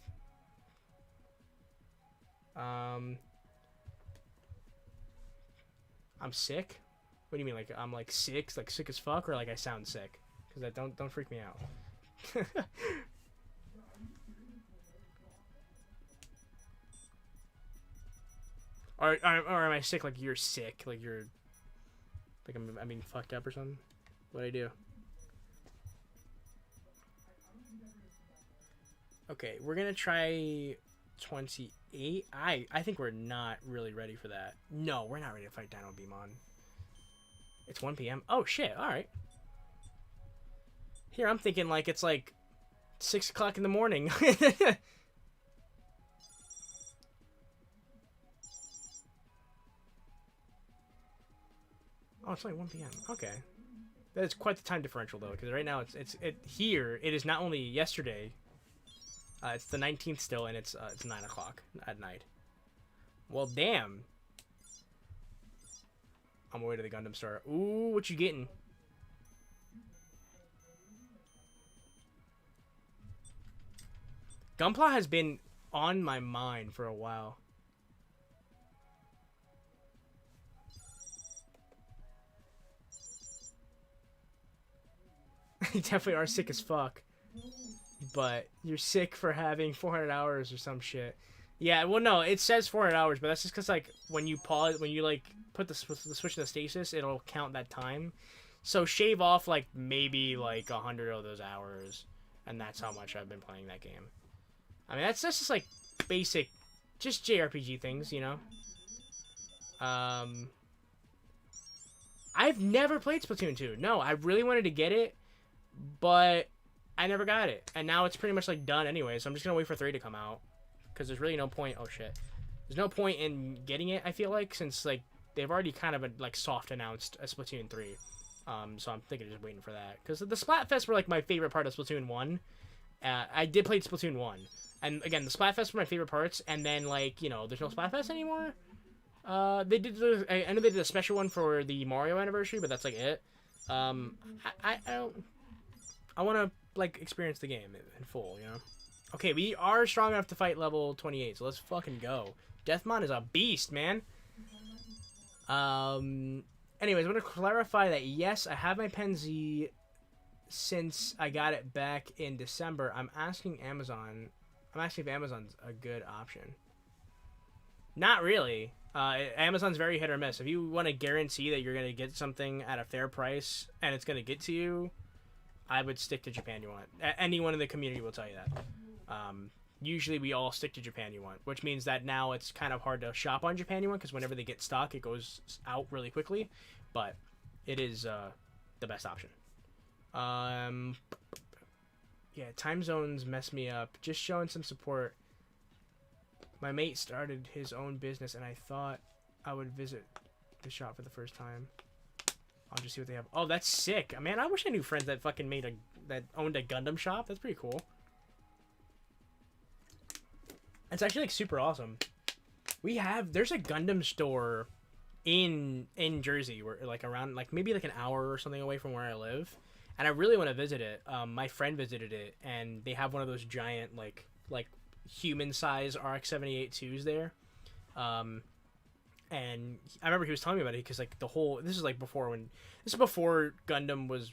I'm sick. What do you mean? Like I'm like sick as fuck, or like I sound sick? Because that don't freak me out. or am I sick? Like you're sick? Like you're like I mean fucked up or something? What'd I do? Okay, we're gonna try 28. I think we're not really ready for that. No, we're not ready to fight Dino Beamon. It's 1 p.m. Oh shit, alright. Here, I'm thinking like it's like 6 o'clock in the morning. Oh, it's like 1 p.m. Okay. That is quite the time differential though, because right now it's here, it is not only yesterday. It's the 19th still, and it's 9 o'clock at night. Well, damn. On my way to the Gundam store. Ooh, what you getting? Gunpla has been on my mind for a while. You definitely are sick as fuck. But you're sick for having 400 hours or some shit. Yeah, well, no, it says 400 hours, but that's just because, like, when you pause, when you, like, put the switch in the stasis, it'll count that time. So shave off, like, maybe, like, 100 of those hours, and that's how much I've been playing that game. I mean, that's just, like, basic, just JRPG things, you know? I've never played Splatoon 2. No, I really wanted to get it, but I never got it. And now it's pretty much, like, done anyway, so I'm just gonna wait for 3 to come out. Because there's really no point. Oh shit, there's no point in getting it. I feel like since like they've already kind of like soft announced a Splatoon 3, so I'm thinking of just waiting for that. Because the Splatfest were like my favorite part of Splatoon 1. I did play Splatoon 1, and again the Splatfest were my favorite parts. And then like you know there's no Splatfest anymore. They did. I know they did a special one for the Mario anniversary, but that's like it. I don't. I want to like experience the game in full, you know. Okay, we are strong enough to fight level 28, so let's fucking go. Deathmon is a beast, man. Anyways, I'm gonna clarify that yes, I have my Pen Z since I got it back in December. I'm asking Amazon. I'm asking if Amazon's a good option. Not really. Amazon's very hit or miss. If you want to guarantee that you're gonna get something at a fair price and it's gonna get to you, I would stick to Japan You Want. Anyone in the community will tell you that. Usually we all stick to Japan You Want, which means that now it's kind of hard to shop on Japan You Want because whenever they get stock, it goes out really quickly. But it is the best option. Yeah, time zones mess me up. Just showing some support. My mate started his own business, and I thought I would visit the shop for the first time. I'll just see what they have. Oh, that's sick. Man, I wish I knew friends that fucking that owned a Gundam shop. That's pretty cool. It's actually like super awesome. There's a Gundam store in Jersey, where like around like maybe like an hour or something away from where I live, and I really want to visit it. My friend visited it, and they have one of those giant like human size RX-78-2s there. And I remember he was telling me about it because like this is before Gundam was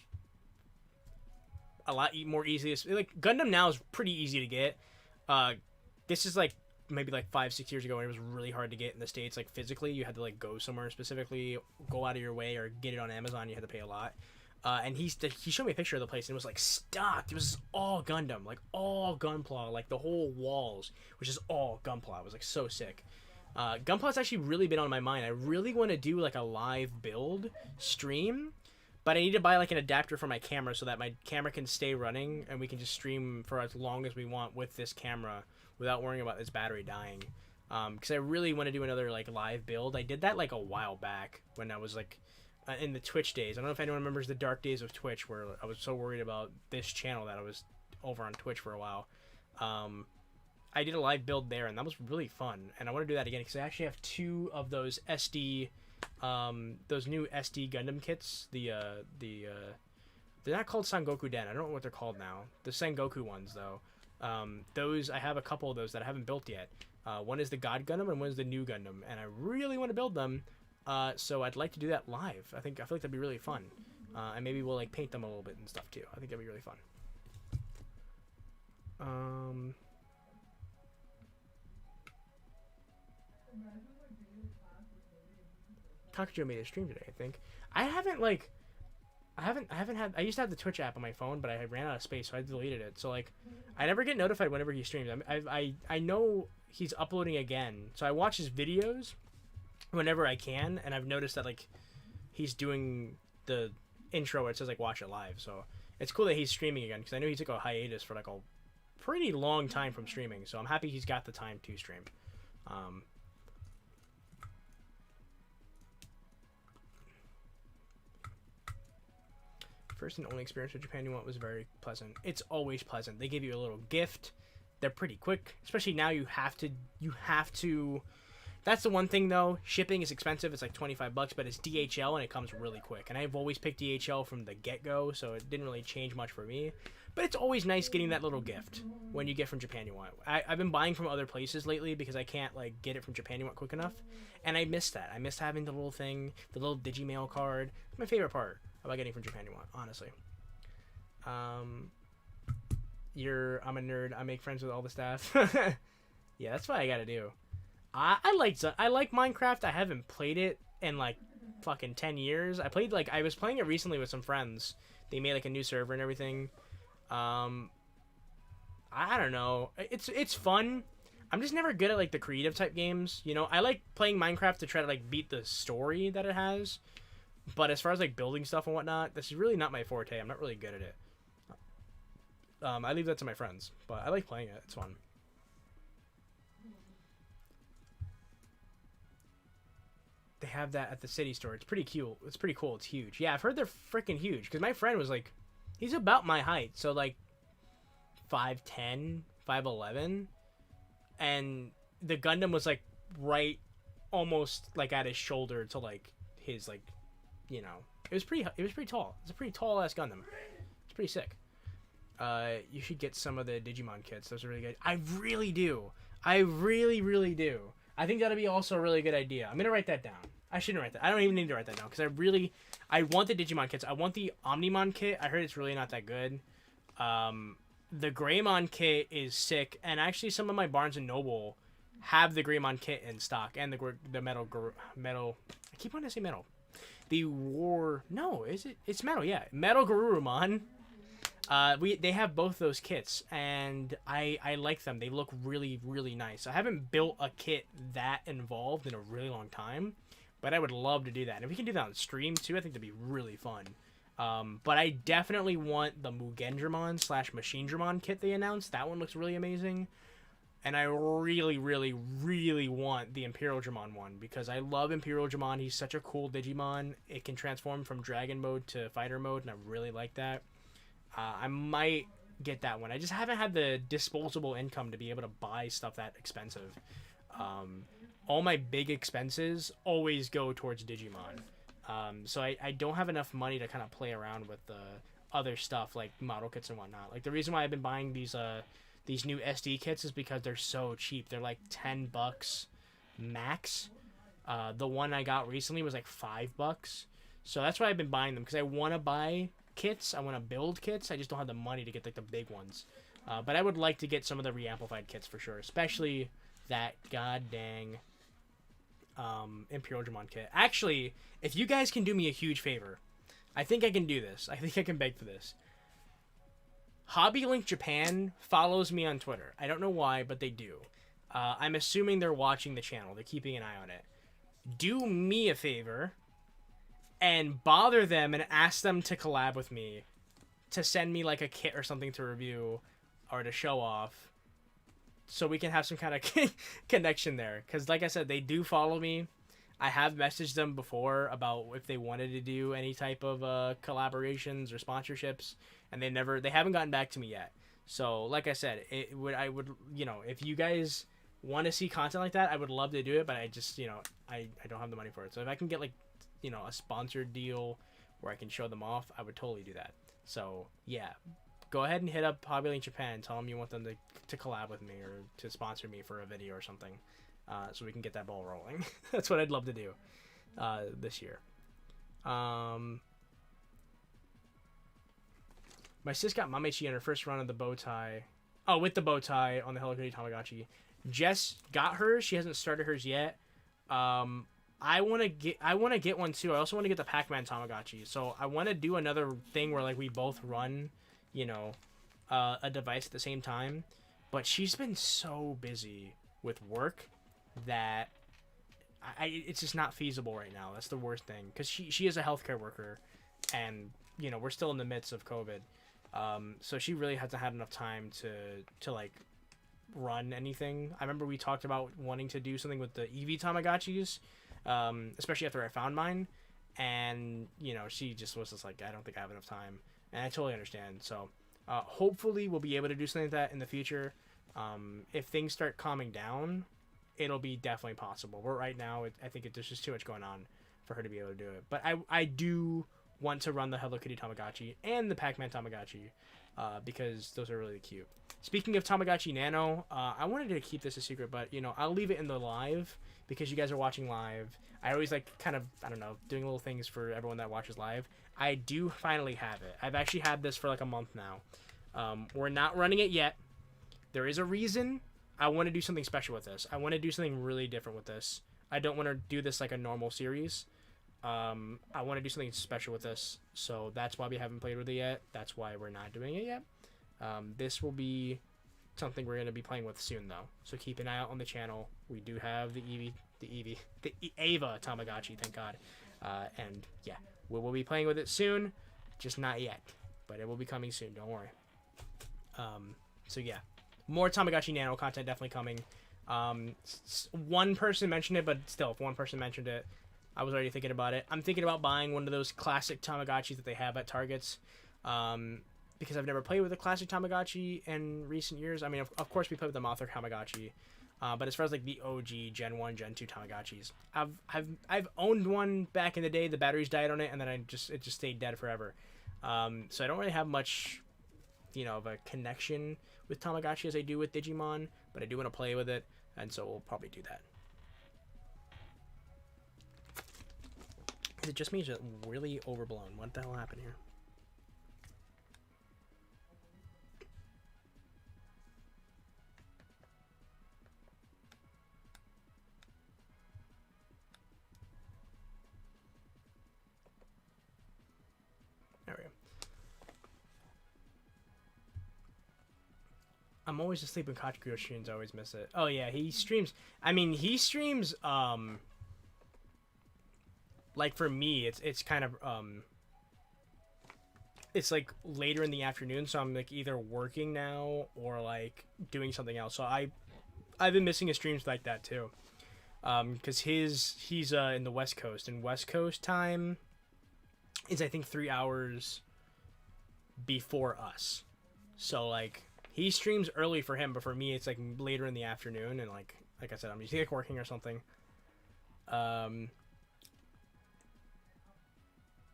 a lot more easy. Like Gundam now is pretty easy to get. This is like maybe like 5-6 years ago when it was really hard to get in the States, like physically. You had to like go somewhere specifically, go out of your way, or get it on Amazon. You had to pay a lot. And he showed me a picture of the place, and it was like stocked. It was all Gundam, like all Gunpla, like the whole walls, which is all Gunpla. It was like so sick. Gunpla's actually really been on my mind. I really want to do like a live build stream, but I need to buy like an adapter for my camera so that my camera can stay running and we can just stream for as long as we want with this camera without worrying about this battery dying. Because I really want to do another like live build. I did that like a while back when I was like in the Twitch days. I don't know if anyone remembers the dark days of Twitch where I was so worried about this channel that I was over on Twitch for a while. I did a live build there, and that was really fun. And I want to do that again because I actually have 2 of those SD, those new SD Gundam kits. They're not called Sangoku Den. I don't know what they're called now. The Sengoku ones, though. Those I have a couple of those that I haven't built yet. One is the God Gundam, and one is the New Gundam, and I really want to build them. So I'd like to do that live. I feel like that'd be really fun. And maybe we'll like paint them a little bit and stuff too. I think that'd be really fun. Kakujo made a stream today, I think. I used to have the Twitch app on my phone, but I ran out of space, so I deleted it. So like, I never get notified whenever he streams. I know he's uploading again, so I watch his videos whenever I can, and I've noticed that like he's doing the intro where it says like watch it live. So it's cool that he's streaming again because I know he took a hiatus for like a pretty long time from streaming. So I'm happy he's got the time to stream. First and only experience with Japan You Want was very pleasant. It's always pleasant. They give you a little gift. They're pretty quick, especially now. You have to. That's the one thing though. Shipping is expensive. It's like $25, but it's DHL and it comes really quick. And I've always picked DHL from the get-go, so it didn't really change much for me. But it's always nice getting that little gift when you get from Japan You Want. I've been buying from other places lately because I can't like get it from Japan You Want quick enough, and I missed that. I missed having the little thing, the little Digimail card. It's my favorite part about getting from Japan You Want, honestly. I'm a nerd. I make friends with all the staff. Yeah, that's what I gotta do. I like Minecraft. I haven't played it in like fucking 10 years. I was playing it recently with some friends. They made like a new server and everything. I don't know. It's fun. I'm just never good at like the creative type games. You know, I like playing Minecraft to try to like beat the story that it has. But as far as like building stuff and whatnot, this is really not my forte. I'm not really good at it. I leave that to my friends, but I like playing it. It's fun. They have that at the city store. It's pretty cool. It's pretty cool. It's huge. Yeah, I've heard they're freaking huge. Because my friend was like, he's about my height. So like 5'10", 5'11". And the Gundam was like right almost like at his shoulder to like his like, you know, It was pretty tall. It's a pretty tall ass Gundam. It's pretty sick. You should get some of the Digimon kits. Those are really good. I really do. I really do. I think that'll be also a really good idea. I'm gonna write that down. I shouldn't write that. I don't even need to write that down because I want the Digimon kits. I want the Omnimon kit. I heard it's really not that good. The Greymon kit is sick, and actually some of my Barnes and Noble have the Greymon kit in stock and the metal. I keep wanting to say metal. It's metal. Yeah, Metal Garurumon. They have both those kits, and I like them. They look really nice. I haven't built a kit that involved in a really long time, but I would love to do that. And if we can do that on stream too, I think that'd be really fun. But I definitely want the Mugendramon / Machinedramon kit they announced. That one looks really amazing. And I really want the Imperial Dramon one because I love Imperial Dramon. He's such a cool Digimon. It can transform from Dragon mode to Fighter mode, and I really like that. I might get that one. I just haven't had the disposable income to be able to buy stuff that expensive. All my big expenses always go towards Digimon. So I don't have enough money to kind of play around with the other stuff like model kits and whatnot. Like the reason why I've been buying these new SD kits is because they're so cheap. They're like $10 max. The one I got recently was like $5. So that's why I've been buying them because I want to buy kits. I want to build kits. I just don't have the money to get like the big ones. But I would like to get some of the re-amplified kits for sure, especially that god dang Imperial Dramon kit. Actually, if you guys can do me a huge favor, I think I can do this. I think I can beg for this. Hobby Link Japan follows me on Twitter. I don't know why, but they do. I'm assuming they're watching the channel. They're keeping an eye on it. Do me a favor and bother them and ask them to collab with me to send me like a kit or something to review or to show off so we can have some kind of connection there. Because like I said, they do follow me. I have messaged them before about if they wanted to do any type of collaborations or sponsorships, and they haven't gotten back to me yet. So like I said, I would if you guys want to see content like that, I would love to do it, but I just I don't have the money for it. So if I can get like a sponsored deal where I can show them off, I would totally do that. So yeah, go ahead and hit up Hobby Link Japan, tell them you want them to collab with me or to sponsor me for a video or something, so we can get that ball rolling. That's what I'd love to do this year. My sis got Mamechi in her first run of the bow tie. Oh, with the bow tie on the Hello Kitty Tamagotchi. Jess got hers. She hasn't started hers yet. I want to get one too. I also want to get the Pac-Man Tamagotchi. So I want to do another thing where like we both run, a device at the same time. But she's been so busy with work that it's just not feasible right now. That's the worst thing because she is a healthcare worker, and we're still in the midst of COVID. So she really hasn't had enough time to like run anything. I remember we talked about wanting to do something with the Eevee Tamagotchis. Especially after I found mine, and she just was just like, I don't think I have enough time, and I totally understand. So hopefully we'll be able to do something like that in the future. If things start calming down, it'll be definitely possible. But right now I think there's just too much going on for her to be able to do it. But I do want to run the Hello Kitty Tamagotchi and the Pac-Man Tamagotchi because those are really cute. Speaking of Tamagotchi Nano, I wanted to keep this a secret, but I'll leave it in the live because you guys are watching live. I always like kind of, I don't know, doing little things for everyone that watches live. I do finally have it. I've actually had this for like a month now. We're not running it yet. There is a reason I want to do something special with this. I want to do something really different with this. I don't want to do this like a normal series. I want to do something special with this, so that's why we haven't played with it yet. That's why we're not doing it yet. This will be something we're going to be playing with soon, though. So keep an eye out on the channel. We do have the Eevee Tamagotchi, thank God. And yeah, we will be playing with it soon, just not yet. But it will be coming soon, don't worry. So yeah, more Tamagotchi Nano content definitely coming. One person mentioned it, but still, if one person mentioned it, I was already thinking about it. I'm thinking about buying one of those classic Tamagotchis that they have at Targets. Because I've never played with a classic Tamagotchi in recent years. I mean, of course, we played with the Mothra Tamagotchi. But as far as like the OG Gen 1, Gen 2 Tamagotchis, I've owned one back in the day. The batteries died on it, and then it just stayed dead forever. So I don't really have much, of a connection with Tamagotchi as I do with Digimon, but I do want to play with it, and so we'll probably do that. Is it just me? Is it really overblown? What the hell happened here? There we go. I'm always asleep when Kachiko streams. I always miss it. Oh yeah, he streams. I mean, he streams. Like for me, it's kind of it's like later in the afternoon, so I'm like either working now or like doing something else. So I've been missing his streams like that too. Because he's in the West Coast, and West Coast time is I think 3 hours before us. So like he streams early for him, but for me it's like later in the afternoon, and like I said, I'm usually like working or something.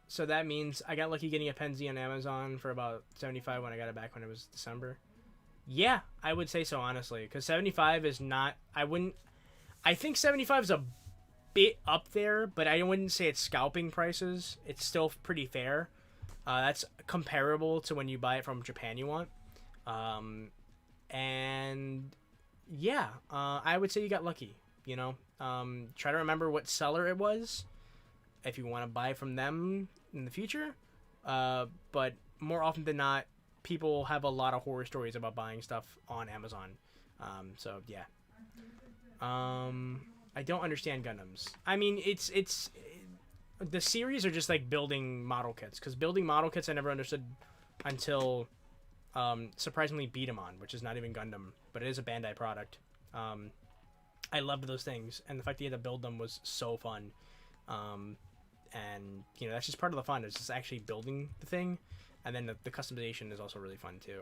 So that means I got lucky getting a Pen Z on Amazon for about 75 when I got it back when it was December. Yeah, I would say so, honestly, because 75 is not. I think 75 is a bit up there, but I wouldn't say it's scalping prices. It's still pretty fair. That's comparable to when you buy it from Japan. You want, and yeah, I would say you got lucky. Try to remember what seller it was if you want to buy from them in the future. But more often than not, people have a lot of horror stories about buying stuff on Amazon. So yeah. I don't understand Gundams. I mean, it's the series are just like building model kits, because building model kits I never understood until surprisingly Beatamon, which is not even Gundam, but it is a Bandai product. I loved those things, and the fact that you had to build them was so fun. And that's just part of the fun. It's just actually building the thing, and then the customization is also really fun too.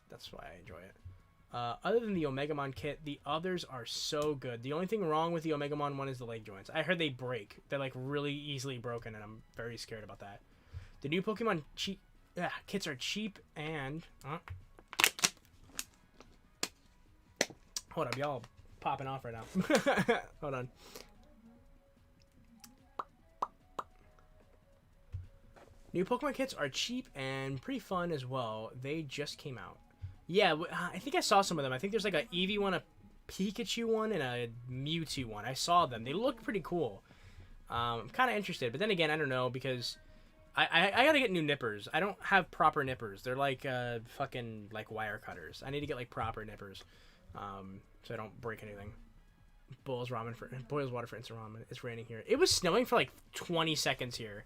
That's why I enjoy it. Other than the Omegamon kit, the others are so good. The only thing wrong with the Omegamon one is the leg joints. I heard they break. They're like really easily broken, and I'm very scared about that. The new Pokemon kits are cheap and hold up, y'all popping off right now. Hold on. New Pokemon kits are cheap and pretty fun as well. They just came out. Yeah, I think I saw some of them. I think there's like a Eevee one, a Pikachu one, and a Mewtwo one. I saw them. They look pretty cool. I'm kind of interested, but then again, I don't know, because I gotta get new nippers. I don't have proper nippers. They're like fucking like wire cutters. I need to get like proper nippers, so I don't break anything. Boils water for instant ramen. It's raining here. It was snowing for like 20 seconds here.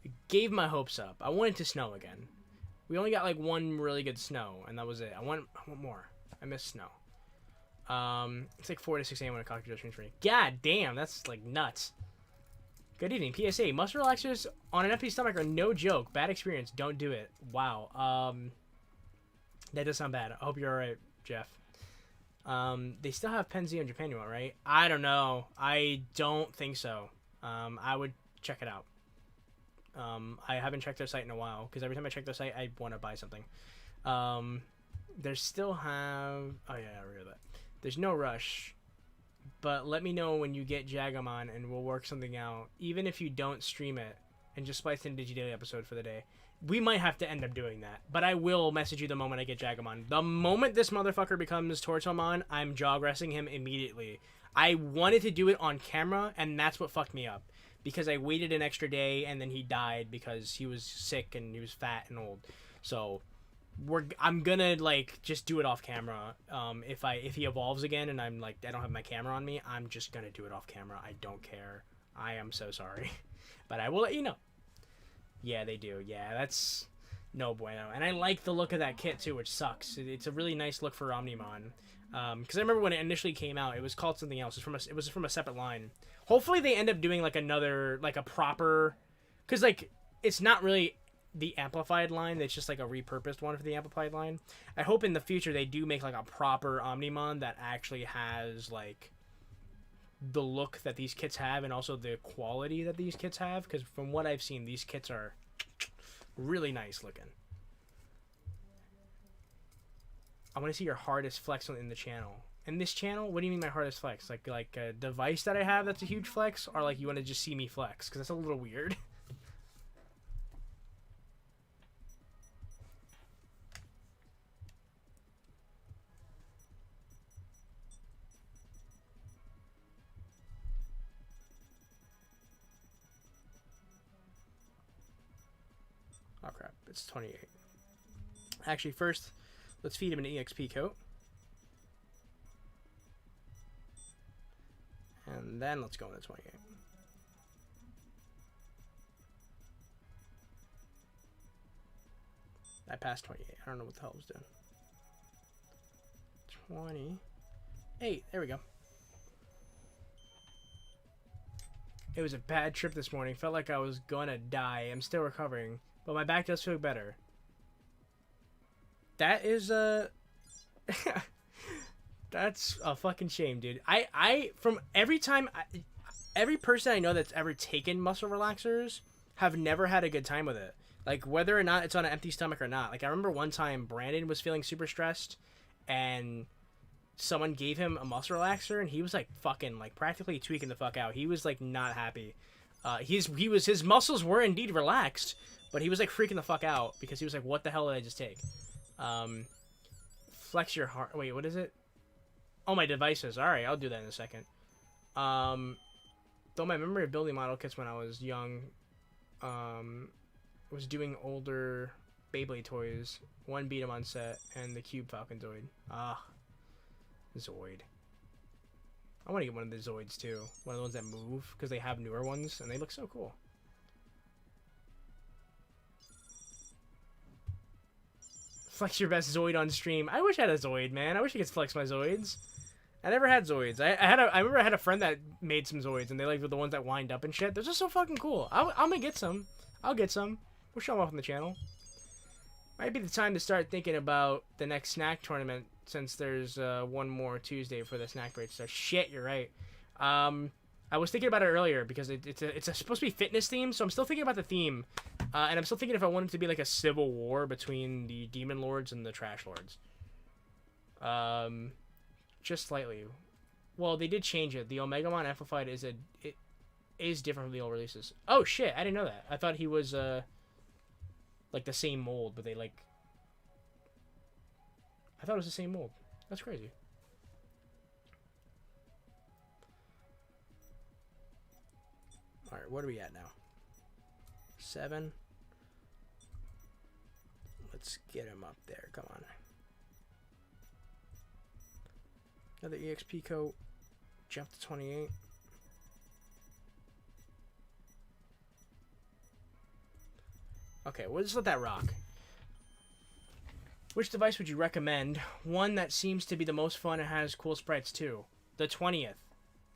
It gave my hopes up. I want it to snow again. We only got like one really good snow, and that was it. I want more. I miss snow. It's like 4 to 6 a.m. when a cocktail streams for me. God damn, that's like nuts. Good evening. PSA: muscle relaxers on an empty stomach are no joke. Bad experience. Don't do it. Wow. That does sound bad. I hope you're alright, Jeff. They still have Pen Z in Japan, right? I don't know. I don't think so. I would check it out. I haven't checked their site in a while, because every time I check their site, I want to buy something. They still have... Oh, yeah, I read that. There's no rush, but let me know when you get Gaomon, and we'll work something out. Even if you don't stream it, and just splice in a DigiDaily episode for the day. We might have to end up doing that, but I will message you the moment I get Gaomon. The moment this motherfucker becomes Tortomon, I'm jog-resting him immediately. I wanted to do it on camera, and that's what fucked me up. Because I waited an extra day, and then he died because he was sick and he was fat and old. So I'm gonna like just do it off camera. If he evolves again and I'm like I don't have my camera on me, I'm just gonna do it off camera. I don't care. I am so sorry, but I will let you know. Yeah, they do. Yeah, that's no bueno. And I like the look of that kit too, which sucks. It's a really nice look for Omnimon. Because I remember when it initially came out, it was called something else. It was from a separate line. Hopefully they end up doing like another, like a proper, because like it's not really the amplified line. That's just like a repurposed one for the amplified line. I hope in the future they do make like a proper Omnimon that actually has like the look that these kits have and also the quality that these kits have, because from what I've seen, these kits are really nice looking. I want to see your hardest flex in the channel. In this channel? What do you mean my hardest flex? Like a device that I have that's a huge flex? Or like you want to just see me flex? Because that's a little weird. Oh crap, it's 28. Actually, first, let's feed him an EXP coat. And then let's go into 28. I passed 28. I don't know what the hell I was doing. 28. There we go. It was a bad trip this morning. Felt like I was gonna die. I'm still recovering, but my back does feel better. That is that's a fucking shame, dude. From every time, every person I know that's ever taken muscle relaxers have never had a good time with it. Like, whether or not it's on an empty stomach or not. Like, I remember one time Brandon was feeling super stressed, and someone gave him a muscle relaxer, and he was, like, fucking, like, practically tweaking the fuck out. He was, like, not happy. His muscles were indeed relaxed, but he was, like, freaking the fuck out, because he was like, what the hell did I just take? Flex your heart. Wait, what is it? Oh, my devices. Alright, I'll do that in a second. Though my memory of building model kits when I was young, was doing older Beyblade toys. One Beatamon set and the Cube Falconzoid. Zoid. I want to get one of the Zoids too. One of the ones that move, because they have newer ones and they look so cool. Flex your best Zoid on stream. I wish I had a Zoid, man. I wish I could flex my Zoids. I never had Zoids. I remember I had a friend that made some Zoids, and they like were the ones that wind up and shit. They're just so fucking cool. I'm gonna get some. I'll get some. We'll show them off on the channel. Might be the time to start thinking about the next snack tournament, since there's one more Tuesday for the snack break. So shit, you're right. I was thinking about it earlier because it's supposed to be fitness themed, so I'm still thinking about the theme, and I'm still thinking if I want it to be like a civil war between the Demon Lords and the Trash Lords. Just slightly. Well, they did change it. The Omegamon Amplified is different from the old releases. Oh shit, I didn't know that. I thought he was like the same mold, but they like. I thought it was the same mold. That's crazy. All right, what are we at now? 7. Let's get him up there. Come on. Another EXP coat. Jump to 28. Okay, we'll just let that rock. Which device would you recommend? One that seems to be the most fun and has cool sprites too. The 20th.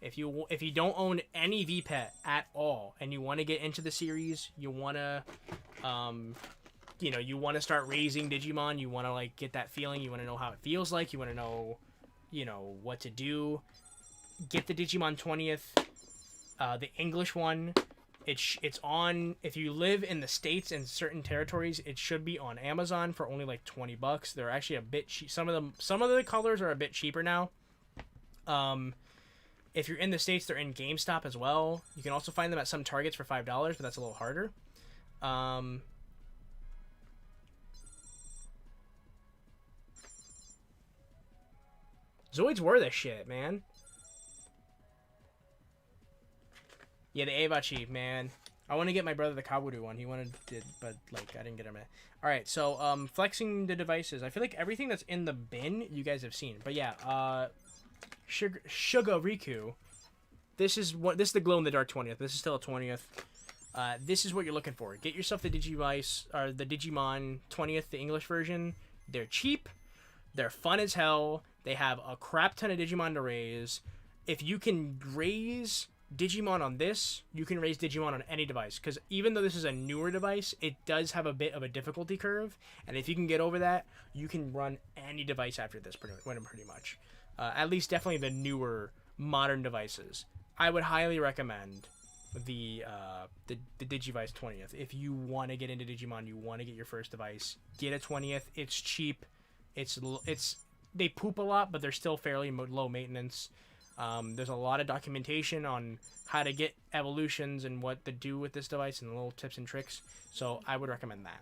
If you don't own any VPET at all and you want to get into the series, you want to you want to start raising Digimon, you want to like get that feeling, you want to know how it feels like, you want to know what to do, get the Digimon 20th, the English one. It's on, if you live in the States and certain territories, it should be on Amazon for only like $20. They're actually a bit cheap. Some of the colors are a bit cheaper now. If you're in the States, they're in GameStop as well. You can also find them at some Targets for $5, but that's a little harder. Zoids were the shit, man. Yeah, the Ava Chief, man. I want to get my brother the Kaworu one. He wanted it, but like I didn't get him. All right, so flexing the devices. I feel like everything that's in the bin you guys have seen. But yeah, Sugar Riku. This is the glow in the dark 20th. This is still a 20th. This is what you're looking for. Get yourself the Digivice or the Digimon 20th, the English version. They're cheap. They're fun as hell. They have a crap ton of Digimon to raise. If you can raise Digimon on this, you can raise Digimon on any device. Because even though this is a newer device, it does have a bit of a difficulty curve. And if you can get over that, you can run any device after this pretty much. At least definitely the newer modern devices. I would highly recommend the Digivice 20th. If you want to get into Digimon, you want to get your first device, get a 20th. It's cheap. It's they poop a lot, but they're still fairly low maintenance. There's a lot of documentation on how to get evolutions and what to do with this device and little tips and tricks. So I would recommend that.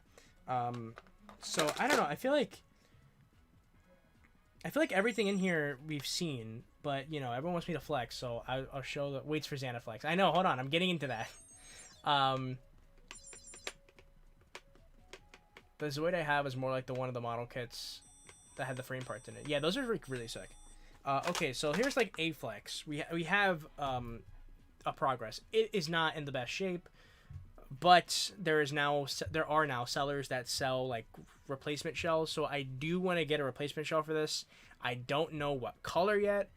So I don't know. I feel like everything in here we've seen, but you know, everyone wants me to flex, so I'll show the waits for Xana flex. I know. Hold on, I'm getting into that. The Zoid I have is more like the one of the model kits that had the frame parts in it. Yeah, those are really sick. Okay, so here's like a flex. We have a progress. It is not in the best shape, but there are now sellers that sell like replacement shells. So I do want to get a replacement shell for this. I don't know what color yet,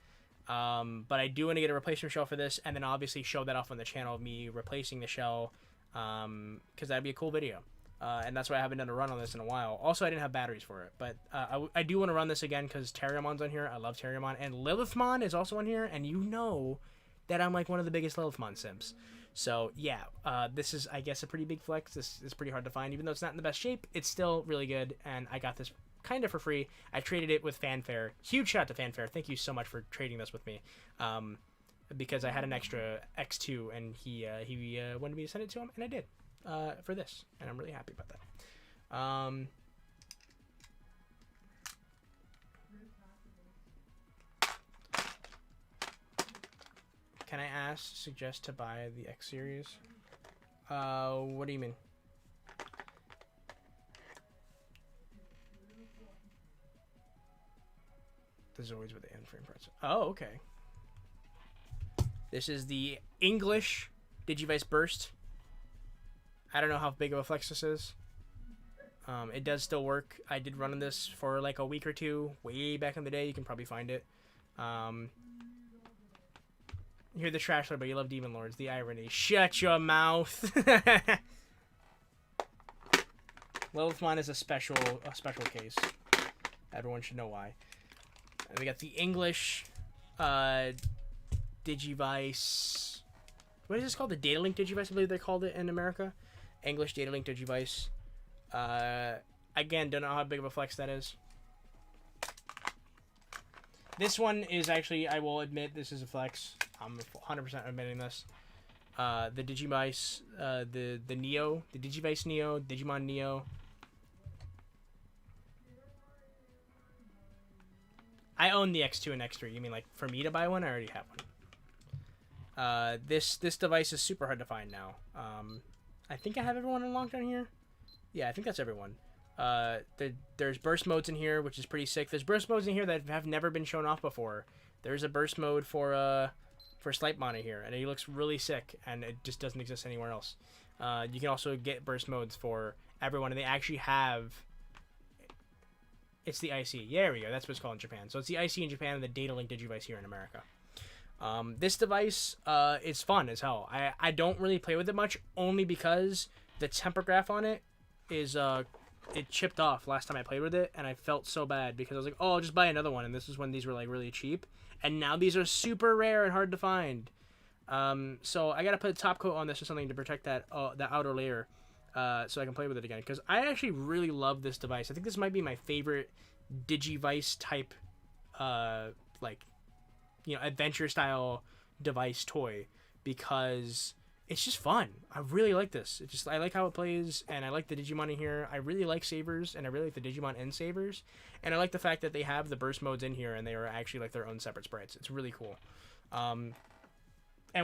but I do want to get a replacement shell for this, and then obviously show that off on the channel of me replacing the shell, because that'd be a cool video. And that's why I haven't done a run on this in a while. Also, I didn't have batteries for it, but I do want to run this again because Terriermon's on here. I love Terriermon, and Lilithmon is also on here, and you know that I'm like one of the biggest Lilithmon simps. So yeah, this is, I guess, a pretty big flex. This is pretty hard to find, even though it's not in the best shape. It's still really good, and I got this kind of for free. I traded it with Fanfare. Huge shout out to Fanfare. Thank you so much for trading this with me, because I had an extra X2, and he wanted me to send it to him, and I did. For this, and I'm really happy about that. Can I suggest to buy the X series? What do you mean? The Zoids with the end frame parts. Oh, okay. This is the English Digivice Burst. I don't know how big of a flex this is. It does still work. I did run on this for like a week or two, way back in the day. You can probably find it. You're the trash lord, but you love Demon Lords. The irony. Shut your mouth. Lilithmon is a special case. Everyone should know why. And we got the English Digivice. What is this called? The Data Link Digivice, I believe they called it in America. English Data Link Digivice. Again, don't know how big of a flex that is. This one is actually, I will admit, this is a flex. I'm 100% admitting this. The Digivice, the Neo, the Digivice Neo, Digimon Neo. I own the X2 and X3. You mean like for me to buy one? I already have one. This device is super hard to find now. I think I have everyone unlocked on here. Yeah, I think that's everyone. There's burst modes in here, which is pretty sick. There's burst modes in here that have never been shown off before. There's a burst mode for Slightmon in here, and he looks really sick, and it just doesn't exist anywhere else. You can also get burst modes for everyone, and they actually have... It's the IC. Yeah, there we go. That's what it's called in Japan. So it's the IC in Japan and the Data Link Digivice here in America. This device is fun as hell. I don't really play with it much, only because the temper graph on it is it chipped off last time I played with it, and I felt so bad because I was like, oh, I'll just buy another one, and this is when these were like really cheap, and now these are super rare and hard to find. So I gotta put a top coat on this or something to protect that outer layer, so I can play with it again, because I actually really love this device. I think this might be my favorite Digivice type like, you know, adventure style device toy, because it's just fun. I really like this. I like how it plays, and I like the Digimon in here. I really like Sabers, and I really like the Digimon and Sabers, and I like the fact that they have the burst modes in here, and they are actually like their own separate sprites. It's really cool. And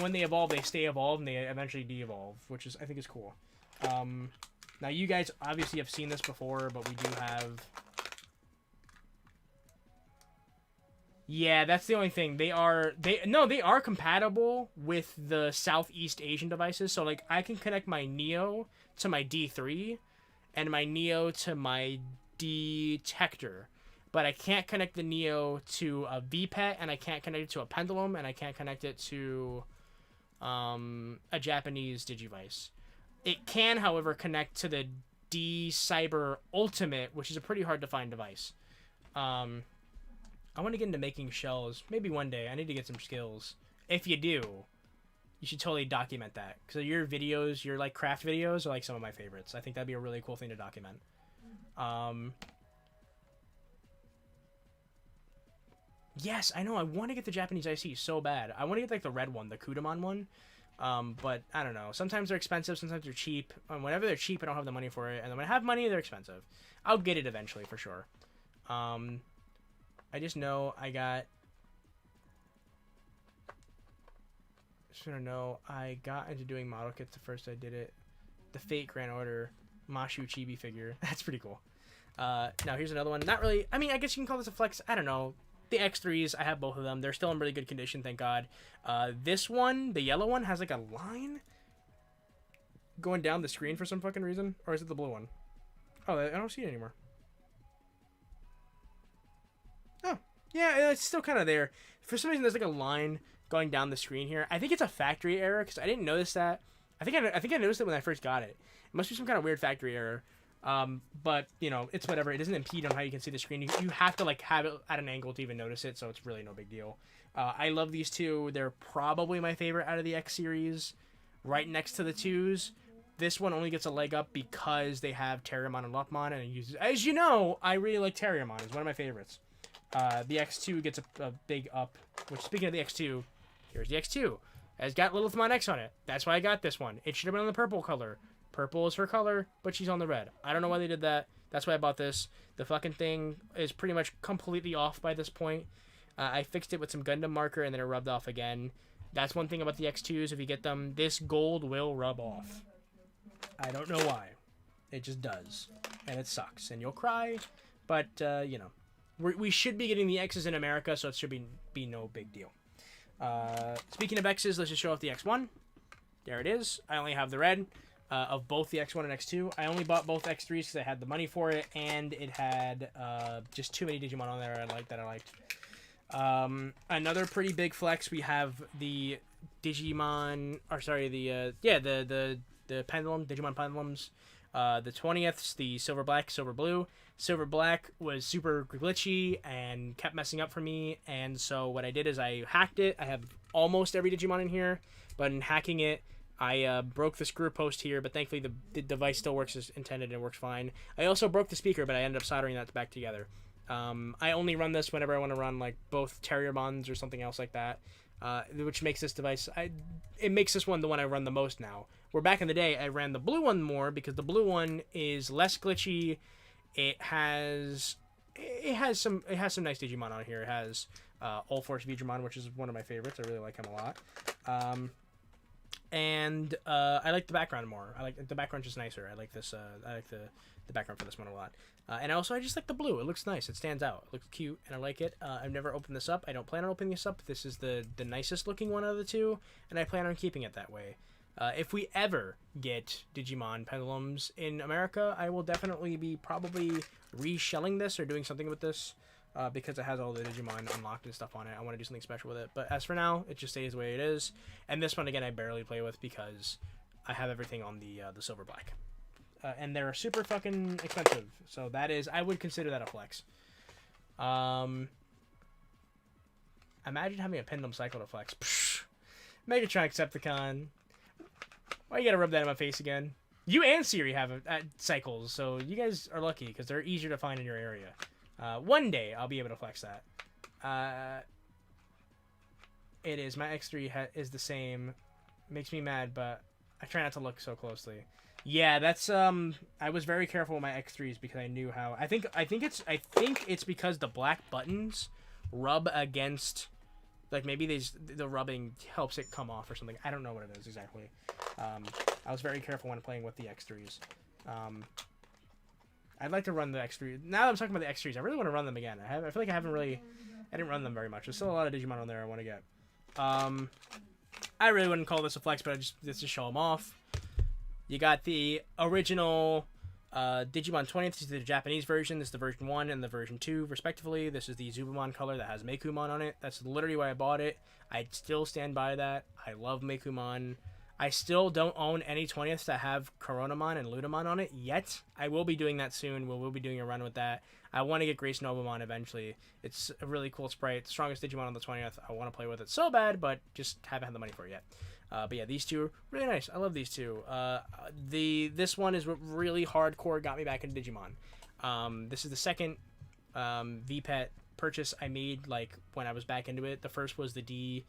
when they evolve, they stay evolved, and they eventually de-evolve, which is, I think, is cool. Now you guys obviously have seen this before, but we do have... Yeah, that's the only thing. They are compatible with the Southeast Asian devices. So like I can connect my Neo to my D3 and my Neo to my Detector, but I can't connect the Neo to a VPET, and I can't connect it to a Pendulum, and I can't connect it to a Japanese Digivice. It can, however, connect to the D-Cyber Ultimate, which is a pretty hard to find device. I want to get into making shells. Maybe one day. I need to get some skills. If you do, you should totally document that. Because your videos, your like craft videos, are like some of my favorites. I think that'd be a really cool thing to document. Yes, I know. I want to get the Japanese IC so bad. I want to get like the red one, the Gudetama one. But I don't know. Sometimes they're expensive, sometimes they're cheap. And whenever they're cheap, I don't have the money for it. And then when I have money, they're expensive. I'll get it eventually for sure. I just know I got... I got into doing model kits the first I did it. The Fate Grand Order Mashu Chibi figure. That's pretty cool. Now here's another one. Not really... I mean, I guess you can call this a flex. I don't know. The X3s, I have both of them. They're still in really good condition, thank God. This one, the yellow one, has like a line going down the screen for some fucking reason. Or is it the blue one? Oh, I don't see it anymore. Oh, yeah, it's still kind of there. For some reason, there's like a line going down the screen here. I think it's a factory error because I didn't notice that. I think I noticed it when I first got it. It must be some kind of weird factory error. But you know, it's whatever. It doesn't impede on how you can see the screen. You have to like have it at an angle to even notice it, so it's really no big deal. I love these two. They're probably my favorite out of the X series, right next to the 2s. This one only gets a leg up because they have Terriermon and Luckmon, and it uses, as you know, I really like Terriermon. It's one of my favorites. The X2 gets a big up, which, speaking of the X2, here's the X2. It's got Lilithmon X on it. That's why I got this one. It should have been on the purple color. Purple is her color, but she's on the red. I don't know why they did that. That's why I bought this. The fucking thing is pretty much completely off by this point. I fixed it with some Gundam marker, and then it rubbed off again. That's one thing about the X2s. If you get them, this gold will rub off. I don't know why. It just does. And it sucks. And you'll cry. But, you know. We should be getting the X's in America, so it should be no big deal. Speaking of X's, let's just show off the X1. There it is. I only have the red of both the X1 and X2. I only bought both X3s because I had the money for it, and it had just too many Digimon on there I liked. Another pretty big flex, we have the Digimon, or sorry, the pendulum, Digimon pendulums. The 20ths, the silver black, silver blue. Silver black was super glitchy and kept messing up for me, and so what I did is I hacked it. I have almost every Digimon in here, but in hacking it, I broke the screw post here, but thankfully the device still works as intended and works fine. I also broke the speaker, but I ended up soldering that back together. I only run this whenever I want to run like both Terriermons or something else like that, which makes this device, it makes this one the one I run the most now. Where back in the day I ran the blue one more because the blue one is less glitchy. It has some nice Digimon on here. It has All Force Veedramon, which is one of my favorites. I really like him a lot. And I like the background more. I like the background just nicer. I like this. I like the background for this one a lot. And also I just like the blue. It looks nice. It stands out. It looks cute, and I like it. I've never opened this up. I don't plan on opening this up. This is the nicest looking one of the two, and I plan on keeping it that way. If we ever get Digimon pendulums in America, I will definitely be probably reshelling this or doing something with this because it has all the Digimon unlocked and stuff on it. I want to do something special with it. But as for now, it just stays the way it is. And this one, again, I barely play with because I have everything on the silver black. And they're super fucking expensive. So that is, I would consider that a flex. Imagine having a Pendulum Cycle to flex. Psh, Megatron Decepticon. Why you gotta rub that in my face again? You and Siri have cycles, so you guys are lucky because they're easier to find in your area. One day I'll be able to flex that. It is. My X3 is the same. Makes me mad, but I try not to look so closely. Yeah, that's I was very careful with my X3s because I knew how. I think it's because the black buttons rub against. Like, maybe the rubbing helps it come off or something. I don't know what it is exactly. I was very careful when playing with the X3s. I'd like to run the X3. Now that I'm talking about the X3s, I really want to run them again. I feel like I didn't run them very much. There's still a lot of Digimon on there I want to get. I really wouldn't call this a flex, but let's just show them off. You got the original Digimon 20th is the Japanese version. This is the version 1 and the version 2, respectively. This is the Zubamon color that has Meikumon on it. That's literally why I bought it. I still stand by that. I love Meikumon. I still don't own any 20ths that have Coronamon and Ludamon on it yet. I will be doing that soon. We'll be doing a run with that. I want to get Grace Nobamon eventually. It's a really cool sprite. Strongest Digimon on the 20th. I want to play with it so bad, but just haven't had the money for it yet. But yeah, these two are really nice. I love these two. This one is what really hardcore got me back into Digimon. This is the second VPET purchase I made like when I was back into it. The first was the D.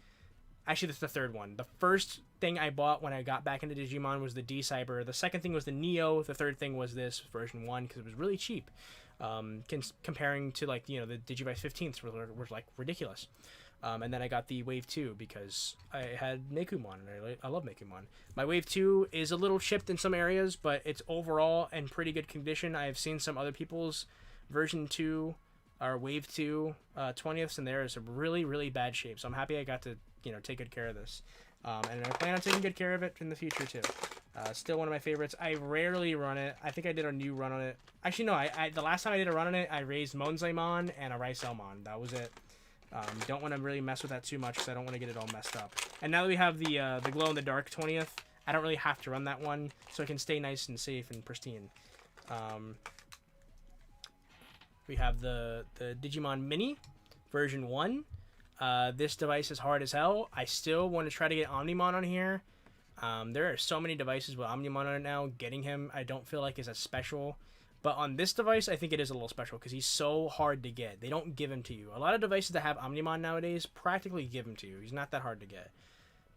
Actually, this is the third one. The first thing I bought when I got back into Digimon was the D Cyber. The second thing was the Neo. The third thing was this version 1 because it was really cheap. Comparing to like the Digivice 15s were like ridiculous. And then I got the Wave 2 because I had Meikumon, and I love Meikumon. My Wave 2 is a little chipped in some areas, but it's overall in pretty good condition. I have seen some other people's version 2 or Wave 2 20ths, and there is a really, really bad shape. So I'm happy I got to take good care of this. And I plan on taking good care of it in the future too. Still one of my favorites. I rarely run it. I think I did a new run on it. Actually, no. The last time I did a run on it, I raised Monzaimon and a Raiselmon. That was it. Don't want to really mess with that too much because I don't want to get it all messed up. And now that we have the glow in the dark 20th, I don't really have to run that one, so it can stay nice and safe and pristine. We have the Digimon Mini version 1. This device is hard as hell. I still want to try to get Omnimon on here. There are so many devices with Omnimon on it now. Getting him, I don't feel like is as special. But on this device, I think it is a little special because he's so hard to get. They don't give him to you. A lot of devices that have Omnimon nowadays practically give him to you. He's not that hard to get.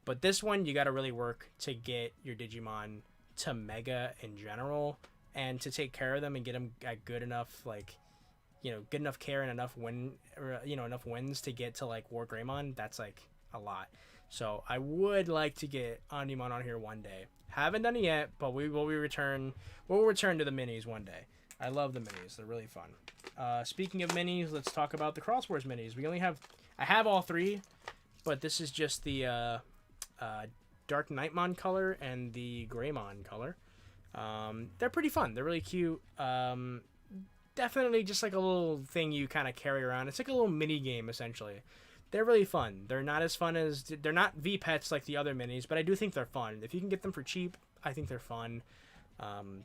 But this one, you got to really work to get your Digimon to Mega in general and to take care of them and get them at good enough, good enough care and enough enough wins to get to like War Greymon. That's like a lot. So I would like to get Omnimon on here one day. Haven't done it yet, but we'll return to the minis one day. I love the minis. They're really fun. Speaking of minis, let's talk about the Cross Wars minis. I have all three, but this is just the Dark Nightmon color and the Greymon color. They're pretty fun. They're really cute. Definitely just like a little thing you kind of carry around. It's like a little mini game, essentially. They're really fun. They're not as fun as... They're not V-Pets like the other minis, but I do think they're fun. If you can get them for cheap, I think they're fun.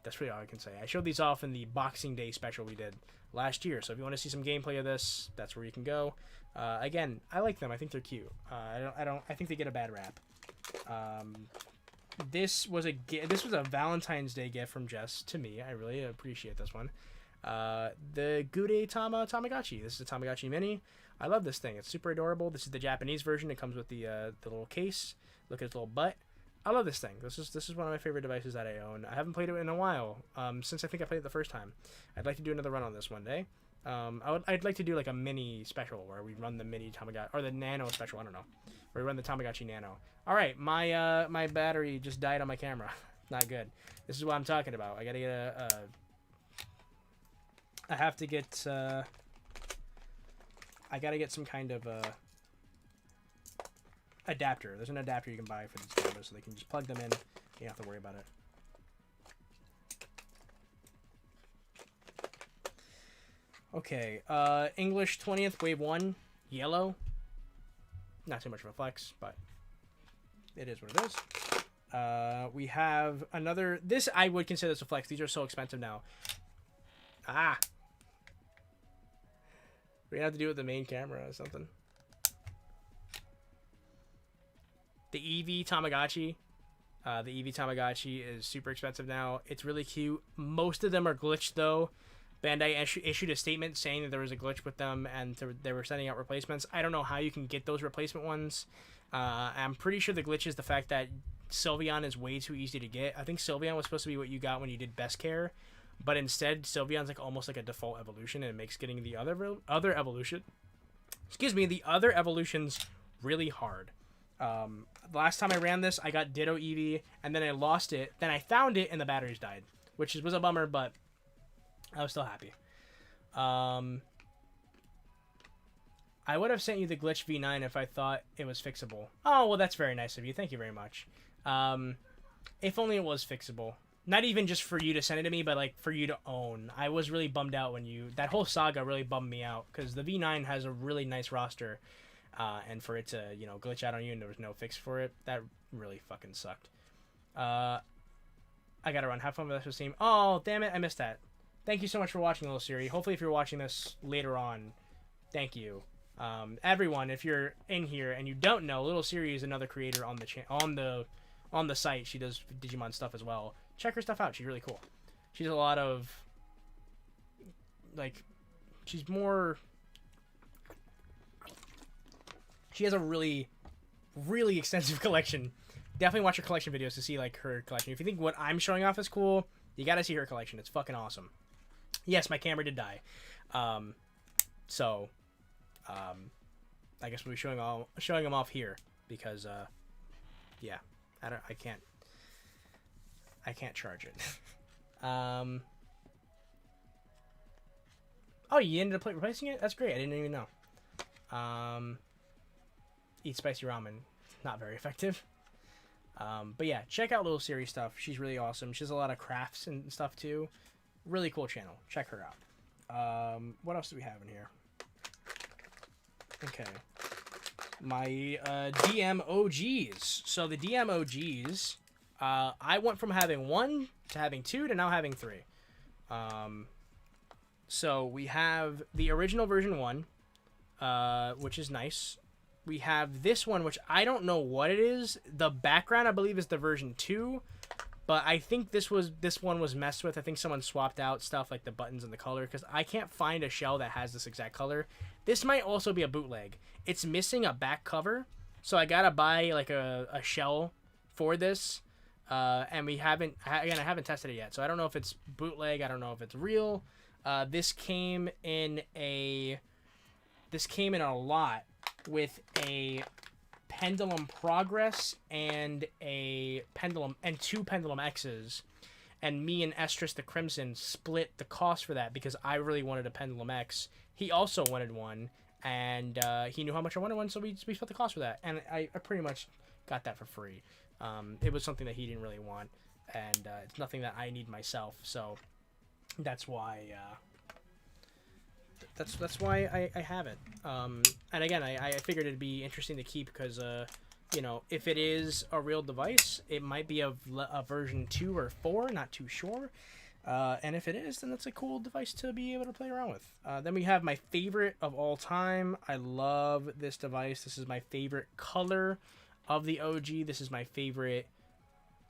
That's really all I can say. I showed these off in the Boxing Day special we did last year, so if you want to see some gameplay of this, that's where you can go. Again, I like them. I think they're cute. I think they get a bad rap. This was a Valentine's Day gift from Jess to me. I really appreciate this one. The Gudetama Tamagotchi. This is a Tamagotchi mini. I love this thing. It's super adorable. This is the Japanese version. It comes with the little case. Look at its little butt. I love this thing. This is one of my favorite devices that I own. I haven't played it in a while. Since I think I played it the first time. I'd like to do another run on this one day. I'd like to do like a mini special where we run the mini Tamagotchi or the Nano special. I don't know. Where we run the Tamagotchi Nano. All right, my battery just died on my camera. Not good. This is what I'm talking about. I gotta get I have to get. I gotta get some kind of adapter. There's an adapter you can buy for these cameras, so they can just plug them in. You don't have to worry about it. Okay, English 20th, Wave 1, yellow. Not too much of a flex, but it is what it is. We have another... This, I would consider this a flex. These are so expensive now. Ah! We're gonna have to do it with the main camera or something. The Eevee Tamagotchi. The Eevee Tamagotchi is super expensive now. It's really cute. Most of them are glitched, though. Bandai issued a statement saying that there was a glitch with them and they were sending out replacements. I don't know how you can get those replacement ones. I'm pretty sure the glitch is the fact that Sylveon is way too easy to get. I think Sylveon was supposed to be what you got when you did Best Care, but instead Sylveon's like almost like a default evolution, and it makes getting the other evolution, the other evolutions really hard. The last time I ran this, I got Ditto Eevee, and then I lost it. Then I found it, and the batteries died, which was a bummer, but I was still happy. I would have sent you the glitch V9 if I thought it was fixable. Oh, well, that's very nice of you. Thank you very much. If only it was fixable. Not even just for you to send it to me, but like for you to own. I was really bummed out when that whole saga really bummed me out because the V9 has a really nice roster, and for it to glitch out on you and there was no fix for it, that really fucking sucked. I gotta run. Have fun with this team. Oh damn it, I missed that. Thank you so much for watching, Little Siri. Hopefully, if you're watching this later on, thank you. Everyone, if you're in here and you don't know, Little Siri is another creator on the on the site. She does Digimon stuff as well. Check her stuff out. She's really cool. She does a lot of she's more. She has a really, really extensive collection. Definitely watch her collection videos to see her collection. If you think what I'm showing off is cool, you gotta see her collection. It's fucking awesome. Yes, my camera did die. I guess we'll be showing them off here because yeah, I can't charge it. Oh, you ended up replacing it? That's great. I didn't even know. Eat spicy ramen. Not very effective. But yeah, check out Little Siri stuff. She's really awesome. She has a lot of crafts and stuff too. Really cool channel. Check her out. What else do we have in here? Okay. My DM OGs. So the DM OGs, I went from having 1 to having 2 to now having 3. So we have the original version 1, which is nice. We have this one, which I don't know what it is. The background, I believe, is the version 2. But I think this one was messed with. I think someone swapped out stuff like the buttons and the color. Because I can't find a shell that has this exact color. This might also be a bootleg. It's missing a back cover. So I gotta buy a shell for this. And I haven't tested it yet. So I don't know if it's bootleg. I don't know if it's real. This came in a lot with a Pendulum Progress and a Pendulum and 2 Pendulum X's, and me and Estrus the Crimson split the cost for that because I really wanted a Pendulum X. He also wanted one, and he knew how much I wanted one, so we split the cost for that, and I pretty much got that for free. It was something that he didn't really want, and it's nothing that I need myself, so that's why. That's why I have it. And again, I figured it'd be interesting to keep because, if it is a real device, it might be a version 2 or 4, not too sure. And if it is, then that's a cool device to be able to play around with. Then we have my favorite of all time. I love this device. This is my favorite color of the OG. This is my favorite,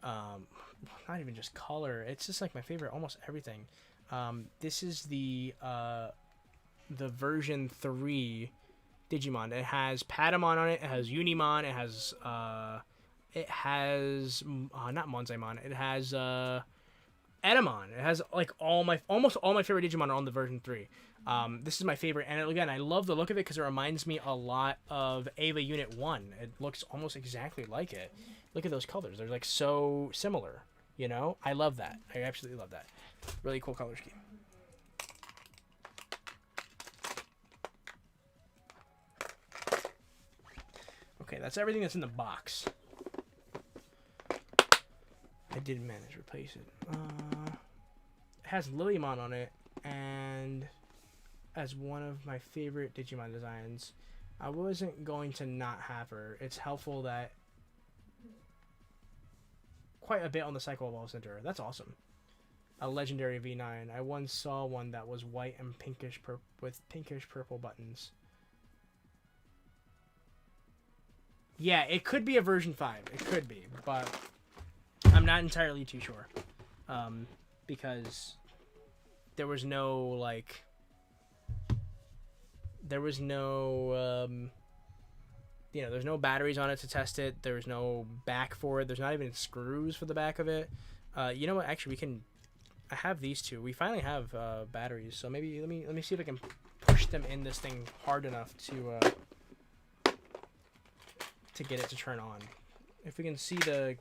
not even just color. It's just my favorite almost everything. This is the version 3 Digimon. It has Patamon on it. It has Unimon. It has not Monzaimon. It has Etamon. It has almost all my favorite Digimon are on the version 3. This is my favorite, and again, I love the look of it because it reminds me a lot of Eevee Unit 1. It looks almost exactly like it. Look at those colors. They're so similar. I love that. I absolutely love that. Really cool color scheme. Okay, that's everything that's in the box. I did manage to replace it. It has Lilymon on it, and as one of my favorite Digimon designs, I wasn't going to not have her. It's helpful that quite a bit on the Cycle Evolve Center. That's awesome. A legendary V9. I once saw one that was white and pinkish with pinkish purple buttons. Yeah, it could be a version 5. It could be, but I'm not entirely too sure. Because there was no, there's no batteries on it to test it. There's no back for it. There's not even screws for the back of it. You know what? Actually, I have these two. We finally have batteries, so maybe let me see if I can push them in this thing hard enough to get it to turn on. If we can see the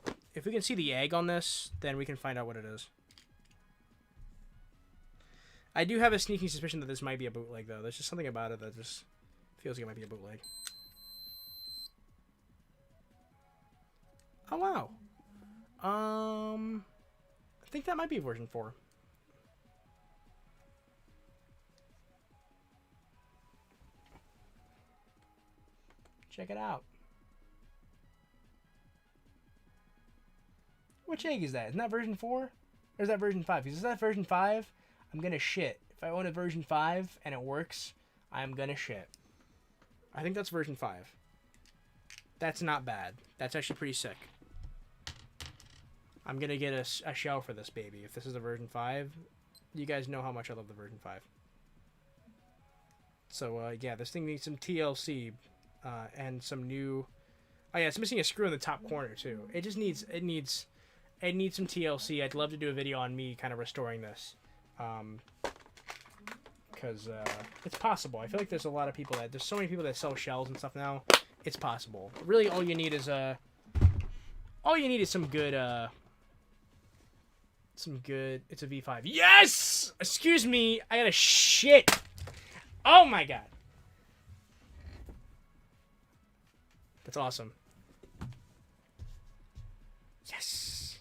egg on this, then we can find out what it is. I do have a sneaking suspicion that this might be a bootleg, though. There's just something about it that just feels like it might be a bootleg. Oh wow. think that might be version 4. Check it out. Which egg is that? Isn't that version 4? Or is that version 5? Because is that version 5? I'm gonna shit. If I own a version 5 and it works, I'm gonna shit. I think that's version 5. That's not bad. That's actually pretty sick. I'm gonna get a shell for this baby. If this is a version 5, you guys know how much I love the version 5. So, yeah, this thing needs some TLC and some new... Oh, yeah, it's missing a screw in the top corner, too. It just needs... It needs some TLC. I'd love to do a video on me kind of restoring this. Because it's possible. I feel like there's a lot of people that... There's so many people that sell shells and stuff now. It's possible. Really, all you need is some good... It's a V5. Yes! Excuse me. I got a shit. Oh my god. That's awesome. Yes.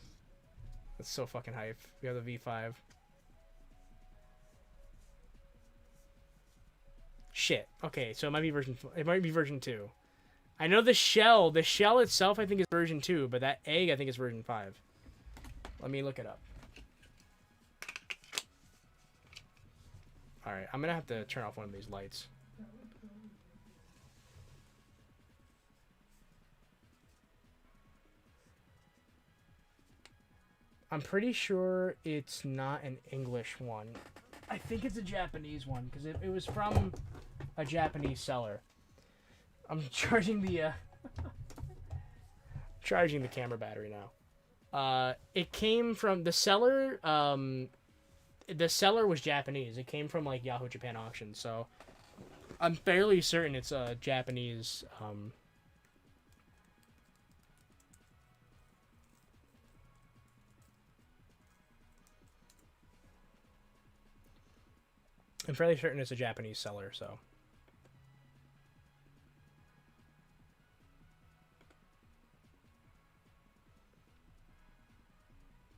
That's so fucking hype. We have the V5. Shit. Okay, so it might be version 2. I know the shell itself I think is version 2, but that egg I think is version 5. Let me look it up. Alright, I'm gonna have to turn off one of these lights. I'm pretty sure it's not an English one. I think it's a Japanese one, because it was from a Japanese seller. I'm charging the charging the camera battery now. It came from the seller. The seller was Japanese. It came from like Yahoo Japan Auction, so I'm fairly certain it's a Japanese. I'm fairly certain it's a Japanese seller, so.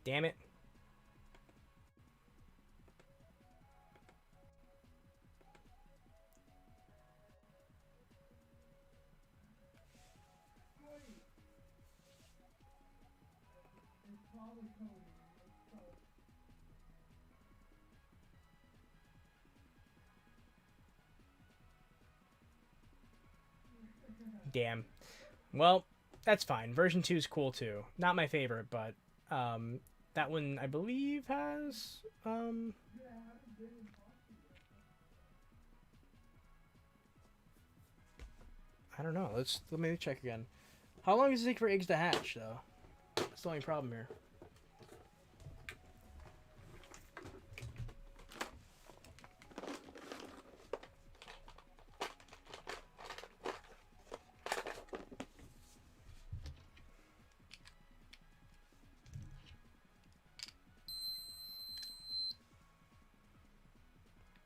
Damn it. Damn. Well, that's fine. Version 2 is cool too. Not my favorite, but that one I believe has I don't know. Let me check again. How long does it take for eggs to hatch though? That's the only problem here.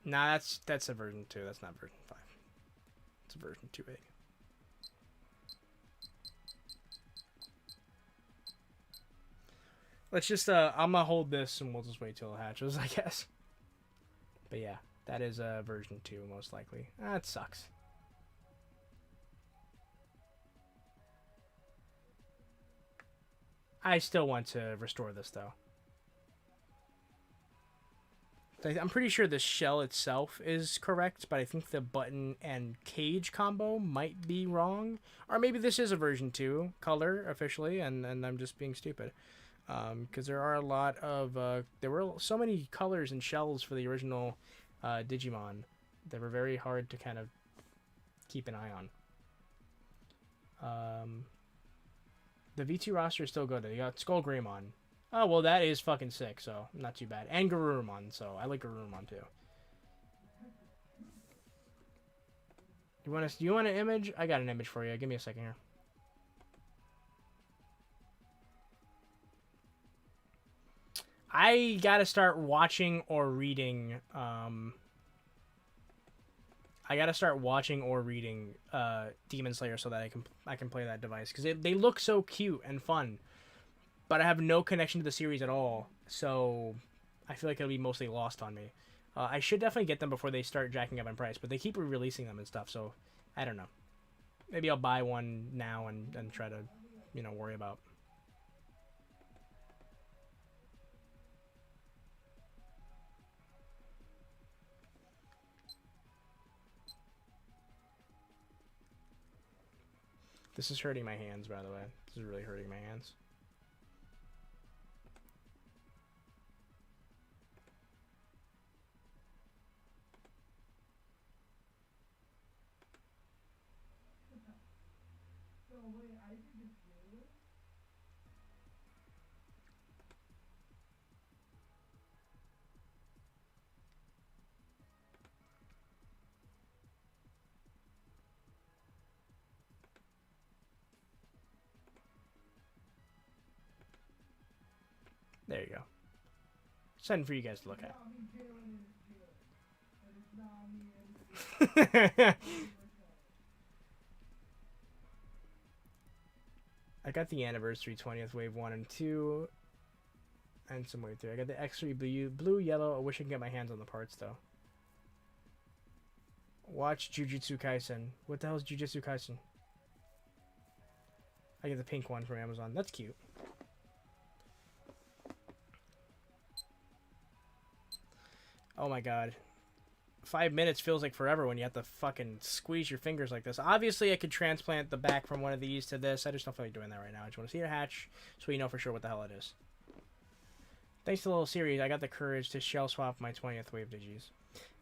Nah, that's a version 2. That's not version 5. It's a version 2 egg. Let's just I'm gonna hold this and we'll just wait till it hatches, I guess. But yeah, that is a version 2 most likely. That sucks. I still want to restore this though. I'm pretty sure the shell itself is correct, but I think the button and cage combo might be wrong. Or maybe this is a version 2 color officially, and I'm just being stupid. Because there are a lot of... there were so many colors and shells for the original Digimon that were very hard to kind of keep an eye on. The V2 roster is still good. You got Skull Greymon. Oh, well, that is fucking sick, so not too bad. And Garurumon, so I like Garurumon, too. Do you want an image? I got an image for you. Give me a second here. I gotta start watching or reading, Demon Slayer so that I can play that device. Because they look so cute and fun. But I have no connection to the series at all. So I feel like it'll be mostly lost on me. I should definitely get them before they start jacking up in price, but they keep re-releasing them and stuff, so I don't know. Maybe I'll buy one now and try to, you know, worry about. This is hurting my hands, by the way. This is really hurting my hands. There you go. Something for you guys to look at. I got the anniversary 20th wave 1 and 2 and some wave 3. I got the X3 blue, yellow. I wish I could get my hands on the parts though. Watch Jujutsu Kaisen. What the hell is Jujutsu Kaisen? I get the pink one from Amazon. That's cute. Oh my god. 5 minutes feels like forever when you have to fucking squeeze your fingers like this. Obviously, I could transplant the back from one of these to this. I just don't feel like doing that right now. I just want to see it hatch so we know for sure what the hell it is. Thanks to the little series, I got the courage to shell swap my 20th wave Digis.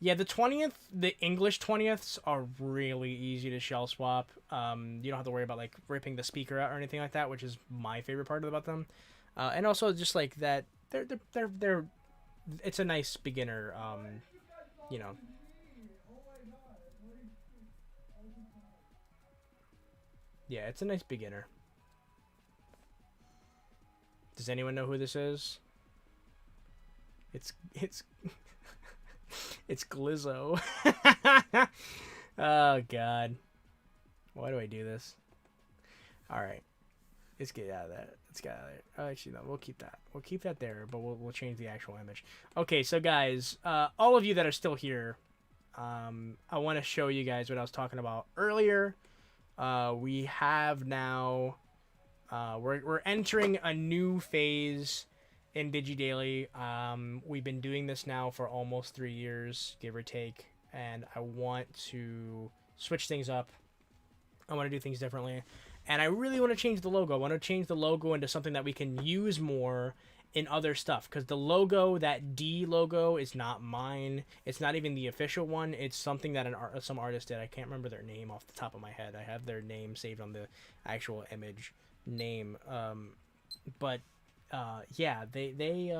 Yeah, the 20th, the English 20ths are really easy to shell swap. You don't have to worry about like ripping the speaker out or anything like that, which is my favorite part about them. And also just like that, they're it's a nice beginner, you know. Yeah, it's a nice beginner. Does anyone know who this is? It's it's Glizzo. Oh god. Why do I do this? Alright. Let's get out of that. Let's get out of there. Oh, actually, no, we'll keep that. We'll keep that there, but we'll change the actual image. Okay, so guys, all of you that are still here, I want to show you guys what I was talking about earlier. We have now, we're entering a new phase in DigiDaily. We've been doing this now for almost 3 years, give or take, and I want to switch things up. I want to do things differently. And I really want to change the logo. I want to change the logo into something that we can use more in other stuff. Because the logo, that D logo, is not mine. It's not even the official one. It's something that some artist did. I can't remember their name off the top of my head. I have their name saved on the actual image name. Yeah, they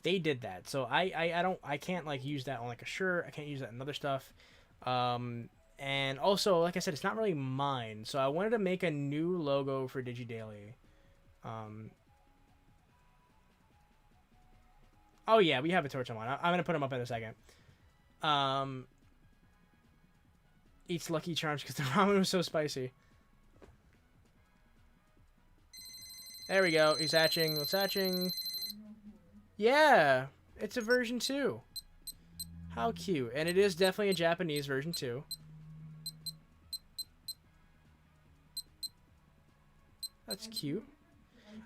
did that. So I can't like use that on like a shirt. I can't use that in other stuff. And also, like I said, it's not really mine. So I wanted to make a new logo for DigiDaily. Oh yeah, we have a torch on. I'm gonna put them up in a second. Eats Lucky Charms because the ramen was so spicy. There we go. He's hatching. What's hatching? Yeah, it's a version 2. How cute. And it is definitely a Japanese version 2. That's cute.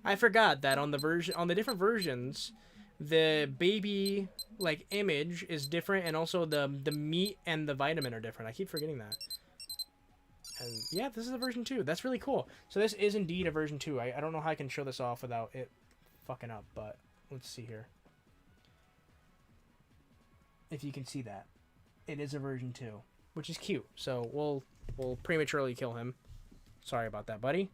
I forgot that on the different versions, the baby like image is different, and also the meat and the vitamin are different. I keep forgetting that. And yeah, this is a version 2. That's really cool. So this is indeed a version 2. I don't know how I can show this off without it fucking up, but let's see here. If you can see that. It is a version 2, which is cute. So we'll prematurely kill him. Sorry about that, buddy.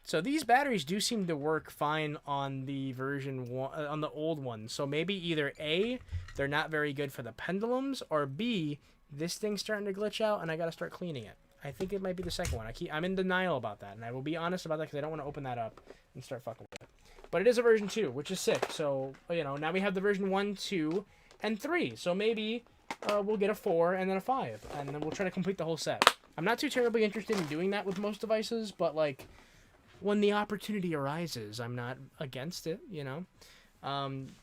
So these batteries do seem to work fine on the version 1, on the old one. So maybe either A, they're not very good for the pendulums, or B, this thing's starting to glitch out and I gotta start cleaning it. I think it might be the second one. I'm in denial about that, and I will be honest about that because I don't want to open that up and start fucking with it. But it is a version 2, which is sick. So, you know, now we have the version 1, 2, and 3. So maybe we'll get a 4 and then a 5, and then we'll try to complete the whole set. I'm not too terribly interested in doing that with most devices, but like, when the opportunity arises, I'm not against it, you know.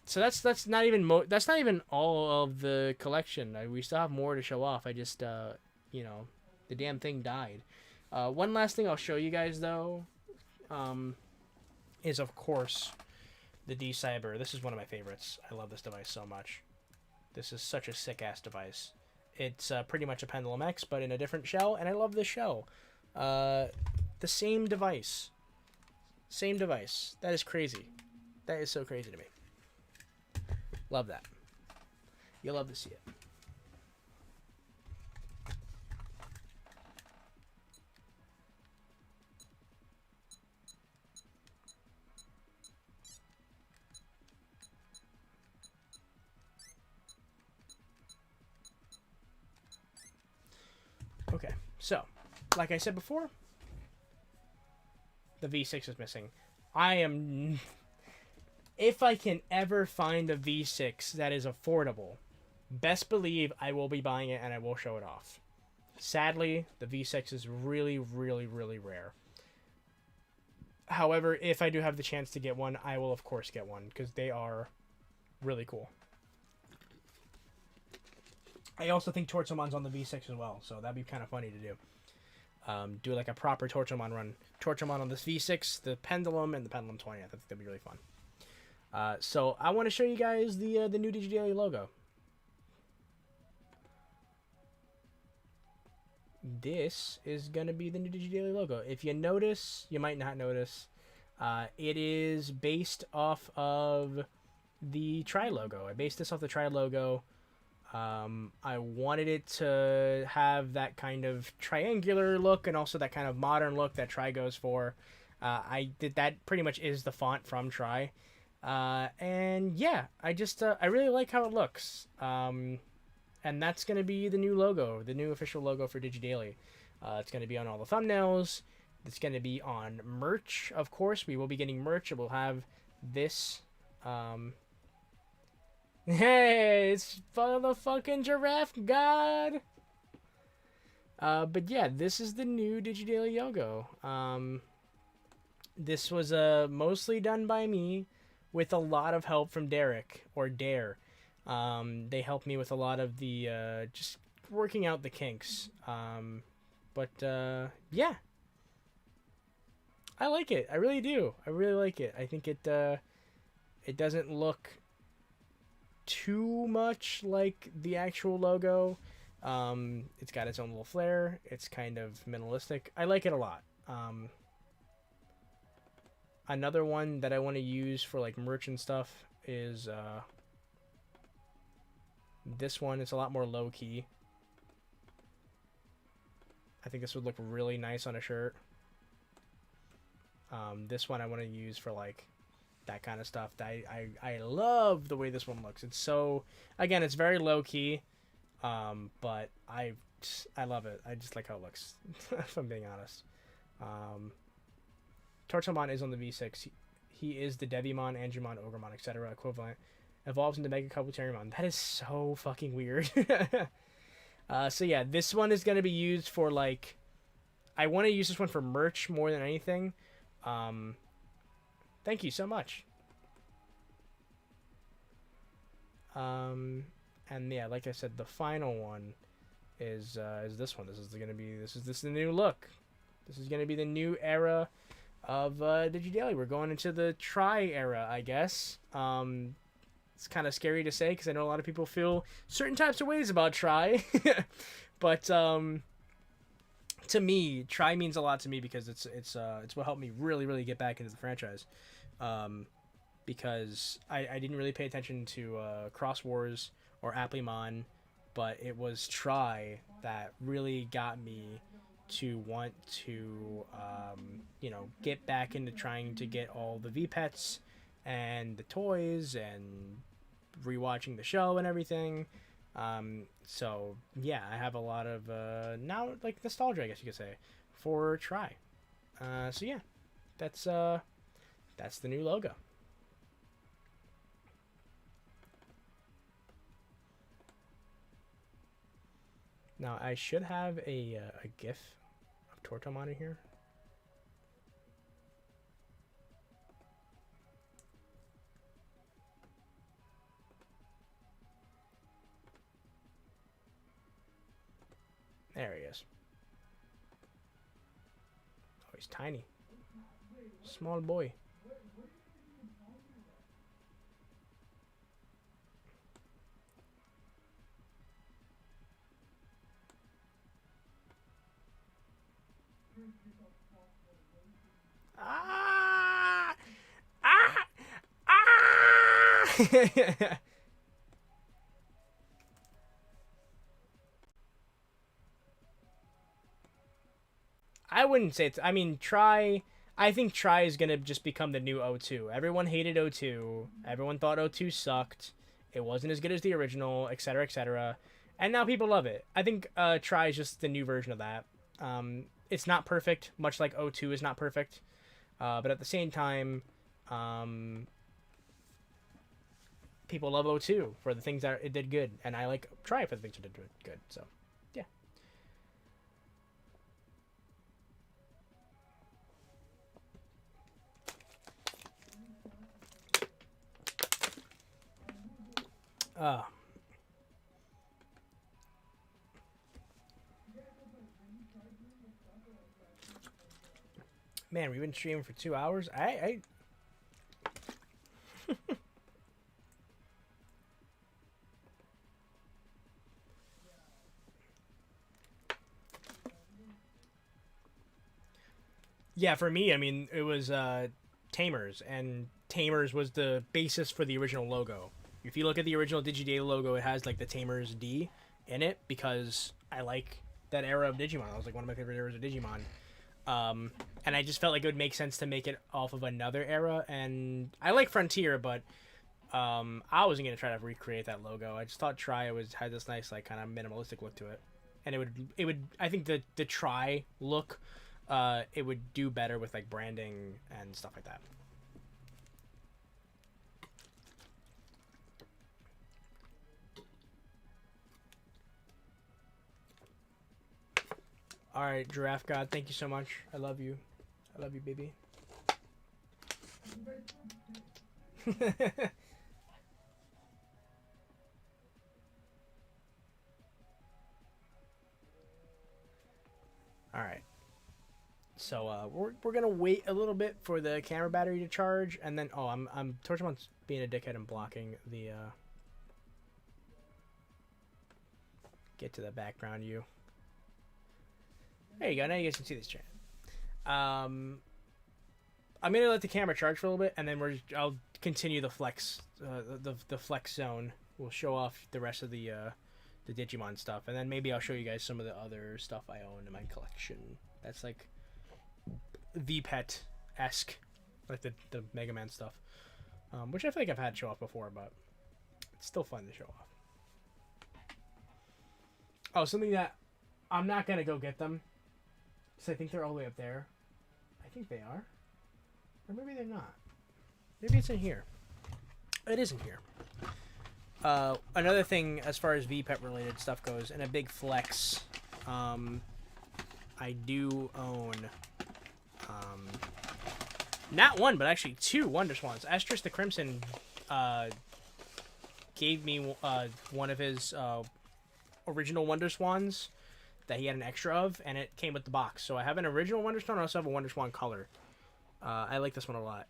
So that's not even that's not even all of the collection. We still have more to show off. I just you know, the damn thing died. One last thing I'll show you guys though, is of course the D-Cyber. This is one of my favorites. I love this device so much. This is such a sick ass device. It's pretty much a Pendulum X, but in a different shell, and I love this shell. The same device. Same device. That is crazy. That is so crazy to me. Love that. You'll love to see it. Okay, so, like I said before, the V6 is missing. If I can ever find a V6 that is affordable, best believe I will be buying it and I will show it off. Sadly, the V6 is really, really, really rare. However, if I do have the chance to get one, I will of course get one because they are really cool. I also think Tortomon's on the V6 as well, so that'd be kind of funny to do. Do like a proper Tortomon run. Tortomon on this V6, the Pendulum, and the Pendulum 20. I think that'd be really fun. So I want to show you guys the new DigiDaily logo. This is going to be the new DigiDaily logo. If you notice, you might not notice, it is based off of the Tri logo. I based this off the Tri logo. I wanted it to have that kind of triangular look and also that kind of modern look that Tri goes for. That pretty much is the font from Tri. And yeah, I really like how it looks. And that's going to be the new logo, the new official logo for DigiDaily. It's going to be on all the thumbnails. It's going to be on merch, of course. We will be getting merch. It will have this, hey, it's the fucking giraffe god. But yeah, this is the new DigiDaily logo. This was mostly done by me with a lot of help from Derek or Dare. They helped me with a lot of the just working out the kinks. But yeah, I like it. I really do. I really like it. I think it doesn't look too much like the actual logo. It's got its own little flair. It's kind of minimalistic. I like it a lot. Another one that I want to use for like merch and stuff is this one. It's a lot more low key. I think this would look really nice on a shirt. This one I want to use for like that kind of stuff. I love the way this one looks. It's so, again, it's very low key, but I love it. I just like how it looks. If I'm being honest. Tortomon is on the V6. He is the Devimon, Angemon, Ogremon, etc. equivalent. Evolves into Mega Kabuterimon. That is so fucking weird. So yeah, this one is going to be used for like, I want to use this one for merch more than anything. Thank you so much. And yeah, like I said, the final one is this one. This is the new look. This is going to be the new era of DigiDaily. We're going into the Tri era, I guess. It's kind of scary to say because I know a lot of people feel certain types of ways about Tri. But to me, Tri means a lot to me because it's what helped me really get back into the franchise. Because I didn't really pay attention to Cross Wars or Applemon, but it was Tri that really got me to want to get back into trying to get all the V-Pets and the toys and rewatching the show and everything. So yeah, I have a lot of now like nostalgia, I guess you could say, for Tri. So yeah, that's the new logo. Now I should have a GIF of Tortomon in here. There he is. Oh, he's tiny. Small boy. Ah! Ah! Ah! I wouldn't say it's. I mean, Try. I think Try is gonna just become the new O2. Everyone hated O2. Everyone thought O2 sucked. It wasn't as good as the original, etc., etc. And now people love it. I think Try is just the new version of that. It's not perfect, much like O2 is not perfect. But at the same time, people love O2 for the things that it did good, and I like Try for the things it did good. So, yeah. Man, we've been streaming for 2 hours. Yeah, for me, I mean, it was Tamers, and Tamers was the basis for the original logo. If you look at the original DigiDaily logo, it has like the Tamers D in it because I like that era of Digimon. It was like one of my favorite eras of Digimon. And I just felt like it would make sense to make it off of another era. And I like Frontier, but I wasn't gonna try to recreate that logo. I just thought Try had this nice like kind of minimalistic look to it, and it would I think the Try look it would do better with like branding and stuff like that. All right, Giraffe God, thank you so much. I love you. I love you, baby. All right. So we're gonna wait a little bit for the camera battery to charge, and then I'm Torchimon's being a dickhead and blocking the get to the background view. There you go. Now you guys can see this chat. I'm gonna let the camera charge for a little bit, and then I'll continue the flex the flex zone. We'll show off the rest of the Digimon stuff, and then maybe I'll show you guys some of the other stuff I own in my collection. That's like VPET-esque, like the Mega Man stuff, which I feel like I've had show off before, but it's still fun to show off. Oh, something that I'm not gonna go get them, because I think they're all the way up there. I think they are, or maybe they're not. Maybe it's in here. It is in here. Another thing as far as VPET related stuff goes, and a big flex, I do own not one but actually two Wonder Swans. Estrus the Crimson gave me one of his original Wonder Swans that he had an extra of, and it came with the box. So I have an original Wonder Swan. I also have a Wonder Swan color. I like this one a lot.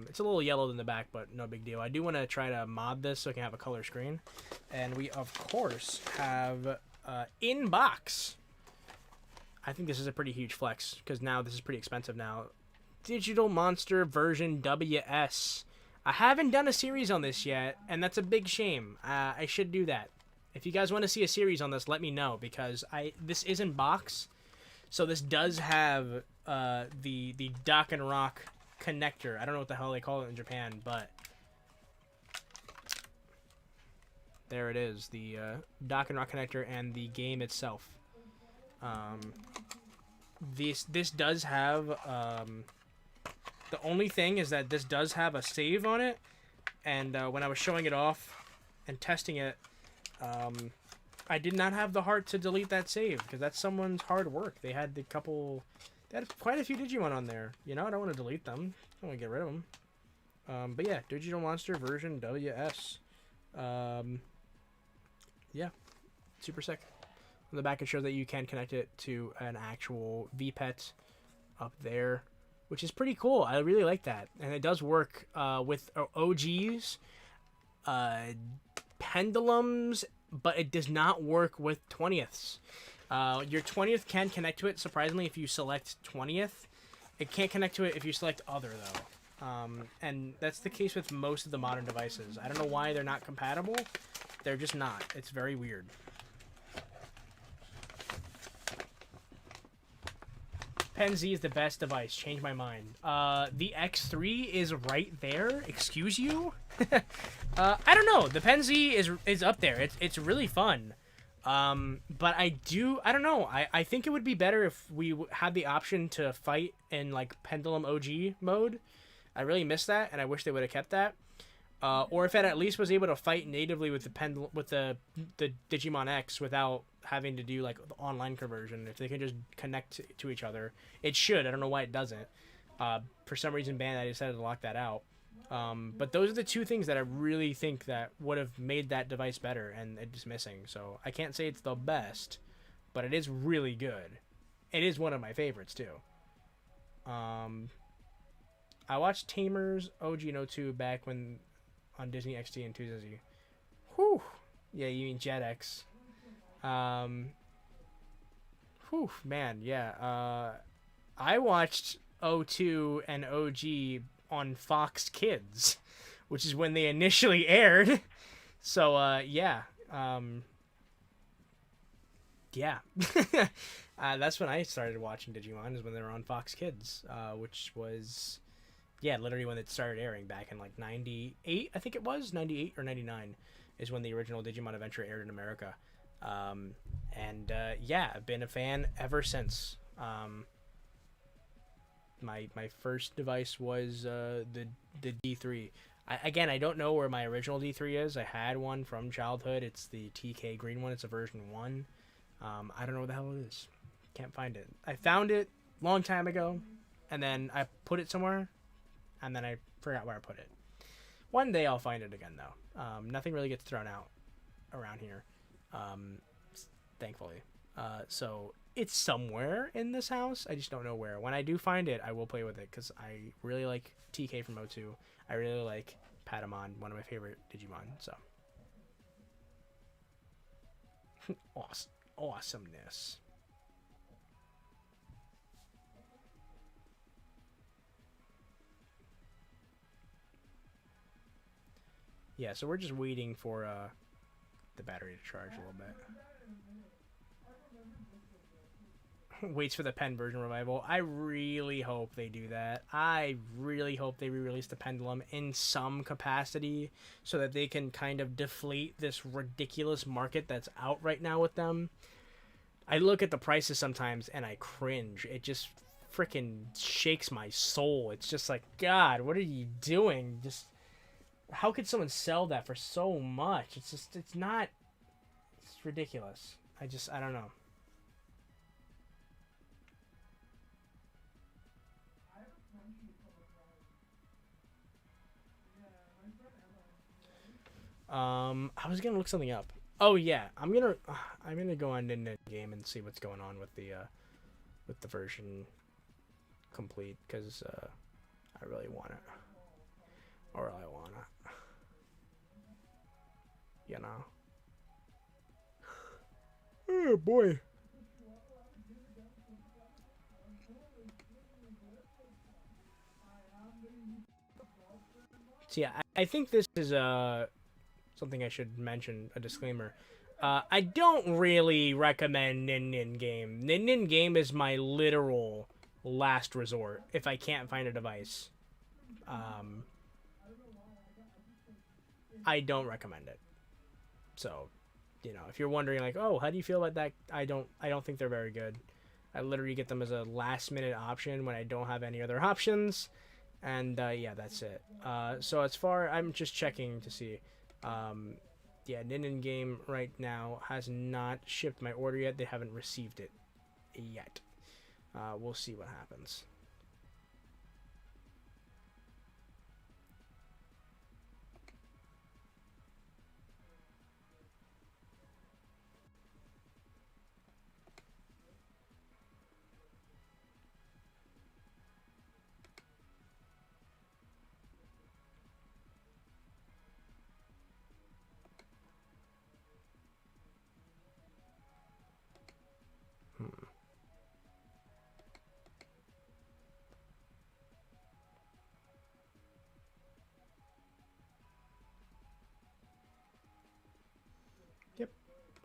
It's a little yellowed in the back, but no big deal. I do want to try to mod this so I can have a color screen. And we, of course, have in box. I think this is a pretty huge flex, because now this is pretty expensive now. Digital Monster version WS. I haven't done a series on this yet, and that's a big shame. I should do that. If you guys want to see a series on this, let me know, because this is in box. So this does have the Dock and Rock connector. I don't know what the hell they call it in Japan, but there it is, the Dock and Rock connector and the game itself. This does have the only thing is that this does have a save on it, and when I was showing it off and testing it, I did not have the heart to delete that save, because that's someone's hard work. They had quite a few Digimon on there. You know, I don't want to delete them. I want to get rid of them. But yeah, Digital Monster version WS. Yeah, super sick. On the back, it shows that you can connect it to an actual VPET up there, which is pretty cool. I really like that, and it does work with OGs, pendulums, but it does not work with 20ths. Your 20th can connect to it, surprisingly, if you select 20th. It can't connect to it if you select other, though. And that's the case with most of the modern devices. I don't know why they're not compatible. They're just not. It's very weird. Pen Z is the best device. Change my mind. The X3 is right there. Excuse you? I don't know. The Pen Z is up there. It's really fun. But I don't know. I think it would be better if we had the option to fight in like Pendulum OG mode. I really miss that, and I wish they would have kept that. Or if it at least was able to fight natively with the Digimon X without having to do like the online conversion. If they can just connect to each other, it should. I don't know why it doesn't. For some reason, Bandai decided to lock that out. But those are the two things that I really think that would have made that device better, and it's missing. So I can't say it's the best, but it is really good. It is one of my favorites too. I watched Tamers OG and 02 back when on Disney XD and 2Z. Whew. Yeah, you mean JetX. Whew, man, yeah. I watched 02 and OG on Fox Kids, which is when they initially aired. So, yeah. Yeah. That's when I started watching Digimon, is when they were on Fox Kids, which was, yeah, literally when it started airing back in like 98, I think it was. 98 or 99 is when the original Digimon Adventure aired in America. Yeah, I've been a fan ever since. My first device was the D3. I don't know where my original D3 is. I had one from childhood. It's the TK green one. It's a version 1. I don't know where the hell it is. Can't find it. I found it a long time ago, and then I put it somewhere, and then I forgot where I put it. One day I'll find it again, though. Nothing really gets thrown out around here, thankfully. So it's somewhere in this house. I just don't know where. When I do find it, I will play with it, because I really like TK from 02. I really like Patamon, one of my favorite Digimon. So awesomeness. Yeah, so we're just waiting for the battery to charge a little bit. Waits for the pen version revival. I really hope they do that. I really hope they re-release the Pendulum in some capacity so that they can kind of deflate this ridiculous market that's out right now with them. I look at the prices sometimes and I cringe. It just freaking shakes my soul. It's just like, God, what are you doing? Just how could someone sell that for so much? It's ridiculous. I don't know. I was gonna look something up. Oh yeah, I'm gonna go on Nintendo Game and see what's going on with the version complete, because I really want it, or I want it, you know. Oh boy. So yeah, I think this is something I should mention, a disclaimer. I don't really recommend Nin Game. Nin Game is my literal last resort if I can't find a device. I don't recommend it. So, you know, if you're wondering like, oh, how do you feel about that? I don't think they're very good. I literally get them as a last minute option when I don't have any other options. And yeah, that's it. So as far, I'm just checking to see. Yeah, Nin Game right now has not shipped my order yet. They haven't received it yet. We'll see what happens.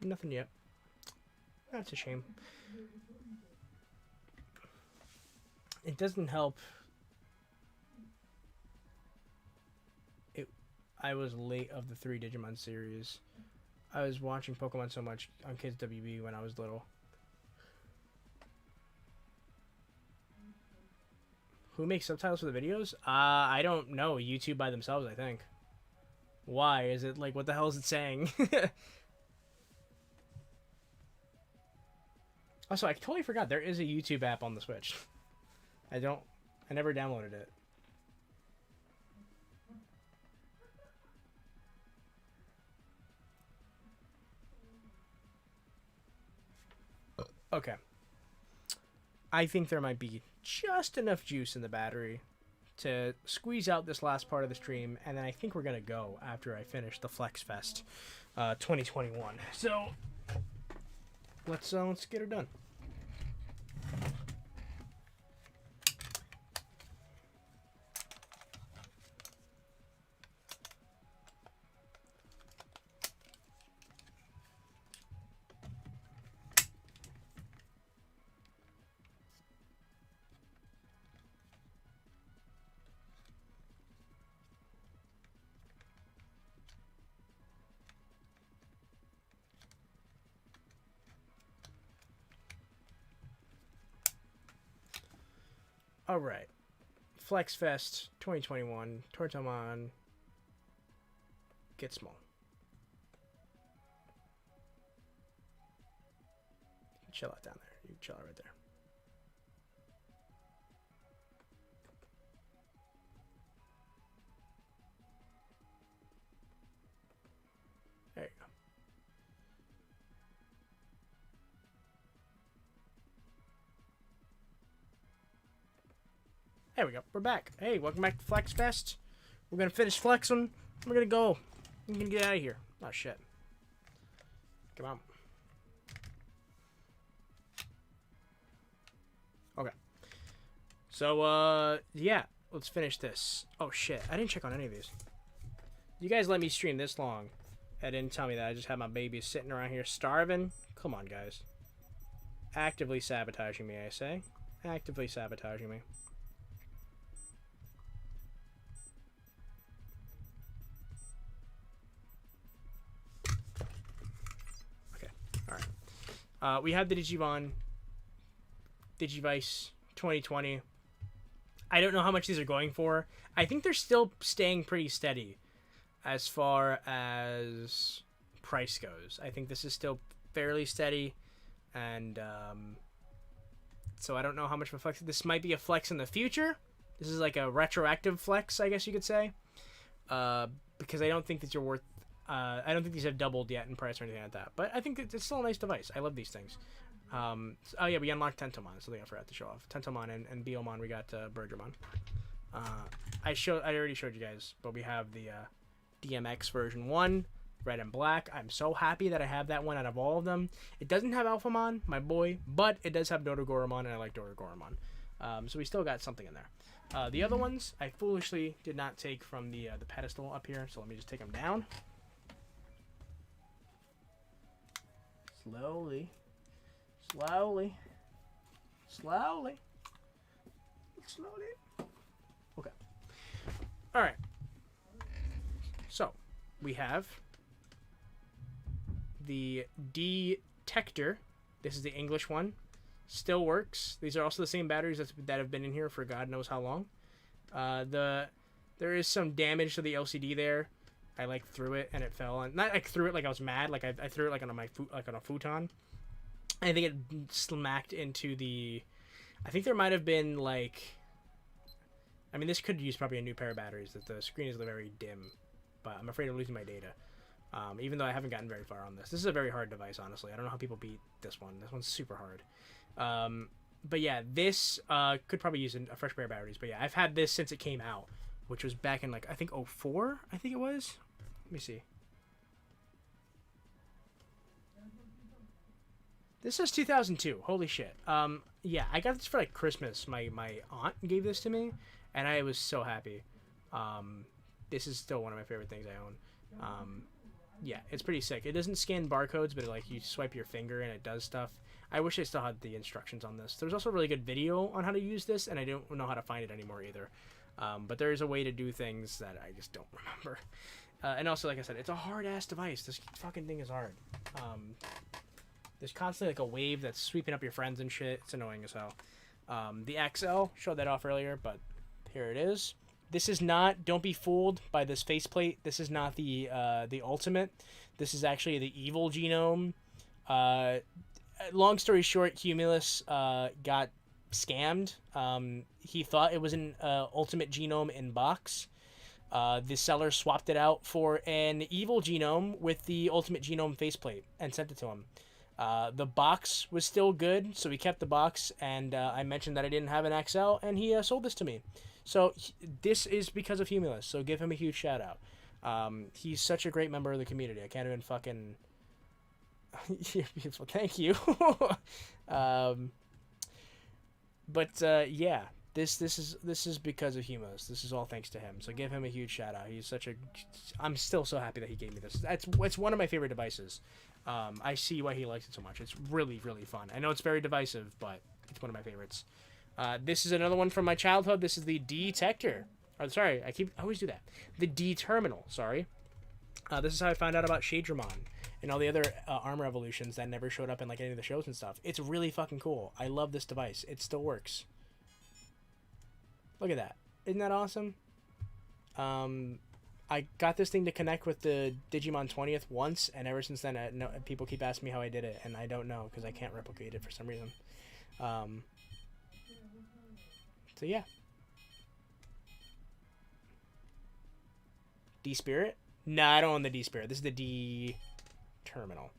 Nothing yet. That's a shame. It doesn't help. I was late of the 3 Digimon series. I was watching Pokemon so much on Kids WB when I was little. Who makes subtitles for the videos? I don't know. YouTube by themselves, I think. Why? Is it like, what the hell is it saying? Also, I totally forgot there is a YouTube app on the Switch. I never downloaded it. Okay. I think there might be just enough juice in the battery to squeeze out this last part of the stream, and then I think we're gonna go after I finish the Flex Fest 2021. So let's get it done. All right, Flex Fest 2021. Tortamon, get small. Chill out down there. You chill out right there. There you go. There we go. We're back. Hey, welcome back to Flex Fest. We're gonna finish flexing. We're gonna go. We're gonna get out of here. Oh shit. Come on. Okay. So yeah, let's finish this. Oh shit. I didn't check on any of these. You guys let me stream this long. I didn't tell me that. I just had my babies sitting around here starving. Come on, guys. Actively sabotaging me, I say. Actively sabotaging me. We have the Digimon Digivice 2020. I don't know how much these are going for. I think they're still staying pretty steady as far as price goes. I think this is still fairly steady, and so I don't know how much of a flex. This might be a flex in the future. This is like a retroactive flex, I guess you could say, because I don't think that you're worth. I don't think these have doubled yet in price or anything like that. But I think it's still a nice device. I love these things. Oh yeah, we unlocked Tentomon, something I forgot to show off. Tentomon and Biomon, we got Bergermon. I already showed you guys, but we have the DMX version 1, red and black. I'm so happy that I have that one out of all of them. It doesn't have Alphamon, my boy, but it does have Dodogoromon, and I like Dodogoromon. So we still got something in there. The other ones, I foolishly did not take from the pedestal up here, so let me just take them down. Slowly. Slowly. Slowly. Slowly. Okay. Alright. So, we have the Detector. This is the English one. Still works. These are also the same batteries that have been in here for God knows how long. There is some damage to the LCD there. I like threw it and it fell, and not like threw it like I was mad. Like I threw it like on a futon. I think it smacked into the. I think there might have been like. I mean, this could use probably a new pair of batteries. That the screen is very dim, but I'm afraid of losing my data. Even though I haven't gotten very far on this. This is a very hard device, honestly. I don't know how people beat this one. This one's super hard. But yeah, this could probably use a fresh pair of batteries. But yeah, I've had this since it came out, which was back in like I think 04. I think it was. Let me see. This says 2002. Holy shit. Yeah, I got this for like Christmas. My aunt gave this to me, and I was so happy. This is still one of my favorite things I own. Yeah, it's pretty sick. It doesn't scan barcodes, but like you swipe your finger and it does stuff. I wish I still had the instructions on this. There's also a really good video on how to use this, and I don't know how to find it anymore either. But there is a way to do things that I just don't remember. And also, like I said, it's a hard-ass device. This fucking thing is hard. There's constantly like a wave that's sweeping up your friends and shit. It's annoying as hell. The XL, showed that off earlier, but here it is. This is not, don't be fooled by this faceplate. This is not the Ultimate. This is actually the evil genome. Long story short, Humulus got scammed. He thought it was an Ultimate genome in box. The seller swapped it out for an evil genome with the Ultimate genome faceplate and sent it to him. The box was still good, so he kept the box, and I mentioned that I didn't have an XL, and he sold this to me. So this is because of Humulus, so give him a huge shout out. He's such a great member of the community. I can't even fucking... You're beautiful. Thank you. Yeah, this is because of Humulus. This is all thanks to him. So give him a huge shout out. He's such a... I'm still so happy that he gave me this. It's one of my favorite devices. I see why he likes it so much. It's really, really fun. I know it's very divisive, but it's one of my favorites. This is another one from my childhood. This is the Detector. Oh, sorry, I always do that. The D-Terminal, sorry. This is how I found out about Shadramon and all the other armor evolutions that never showed up in like any of the shows and stuff. It's really fucking cool. I love this device. It still works. Look at that. Isn't that awesome? I got this thing to connect with the Digimon 20th once, and ever since then, people keep asking me how I did it, and I don't know because I can't replicate it for some reason. So yeah. D-Spirit? Nah, I don't own the D-Spirit. This is the D-Terminal.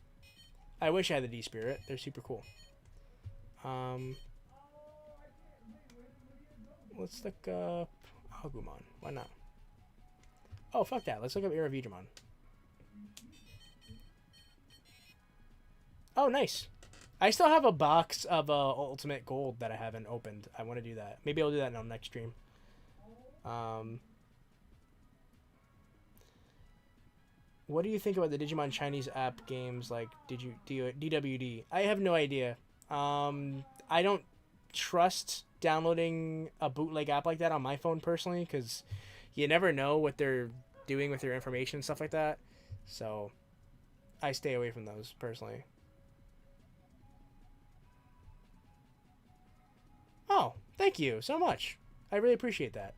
I wish I had the D-Spirit. They're super cool. Let's look up Agumon. Why not? Oh, fuck that. Let's look up Eevee Tamagotchi. Oh, nice. I still have a box of Ultimate Gold that I haven't opened. I want to do that. Maybe I'll do that in the next stream. What do you think about the Digimon Chinese app games like DWD? I have no idea. I don't trust downloading a bootleg app like that on my phone personally because you never know what they're doing with your information and stuff like that. So I stay away from those personally. Oh, thank you so much. I really appreciate that.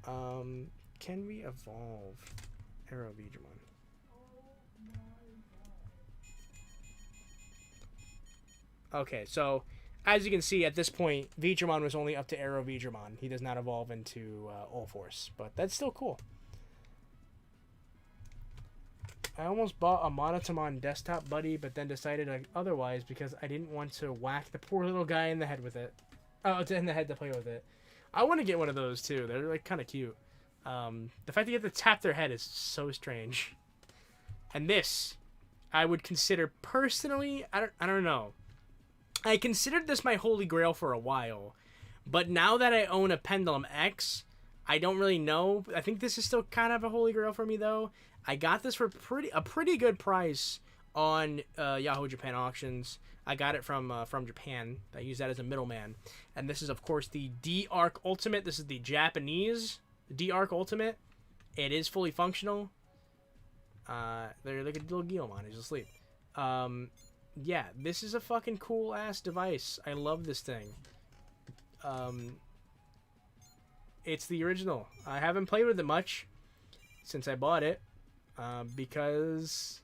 Can we evolve Digimon? Okay, so as you can see at this point, Digimon was only up to Digimon. He does not evolve into All-Force, but that's still cool. I almost bought a Monotamon desktop buddy, but then decided otherwise because I didn't want to whack the poor little guy in the head with it. Oh, in the head to play with it. I want to get one of those too. They're like kind of cute. The fact that you have to tap their head is so strange. And this, I would consider personally. I don't know. I considered this my holy grail for a while, but now that I own a Pendulum X, I don't really know. I think this is still kind of a holy grail for me though. I got this for a pretty good price on Yahoo Japan auctions. I got it from Japan. I use that as a middleman. And this is of course the D-Arc Ultimate. This is the Japanese D-Arc Ultimate. It is fully functional. They're like a little Gaomon. He's asleep. Yeah, this is a fucking cool ass device. I love this thing. It's the original. I haven't played with it much since I bought it. Because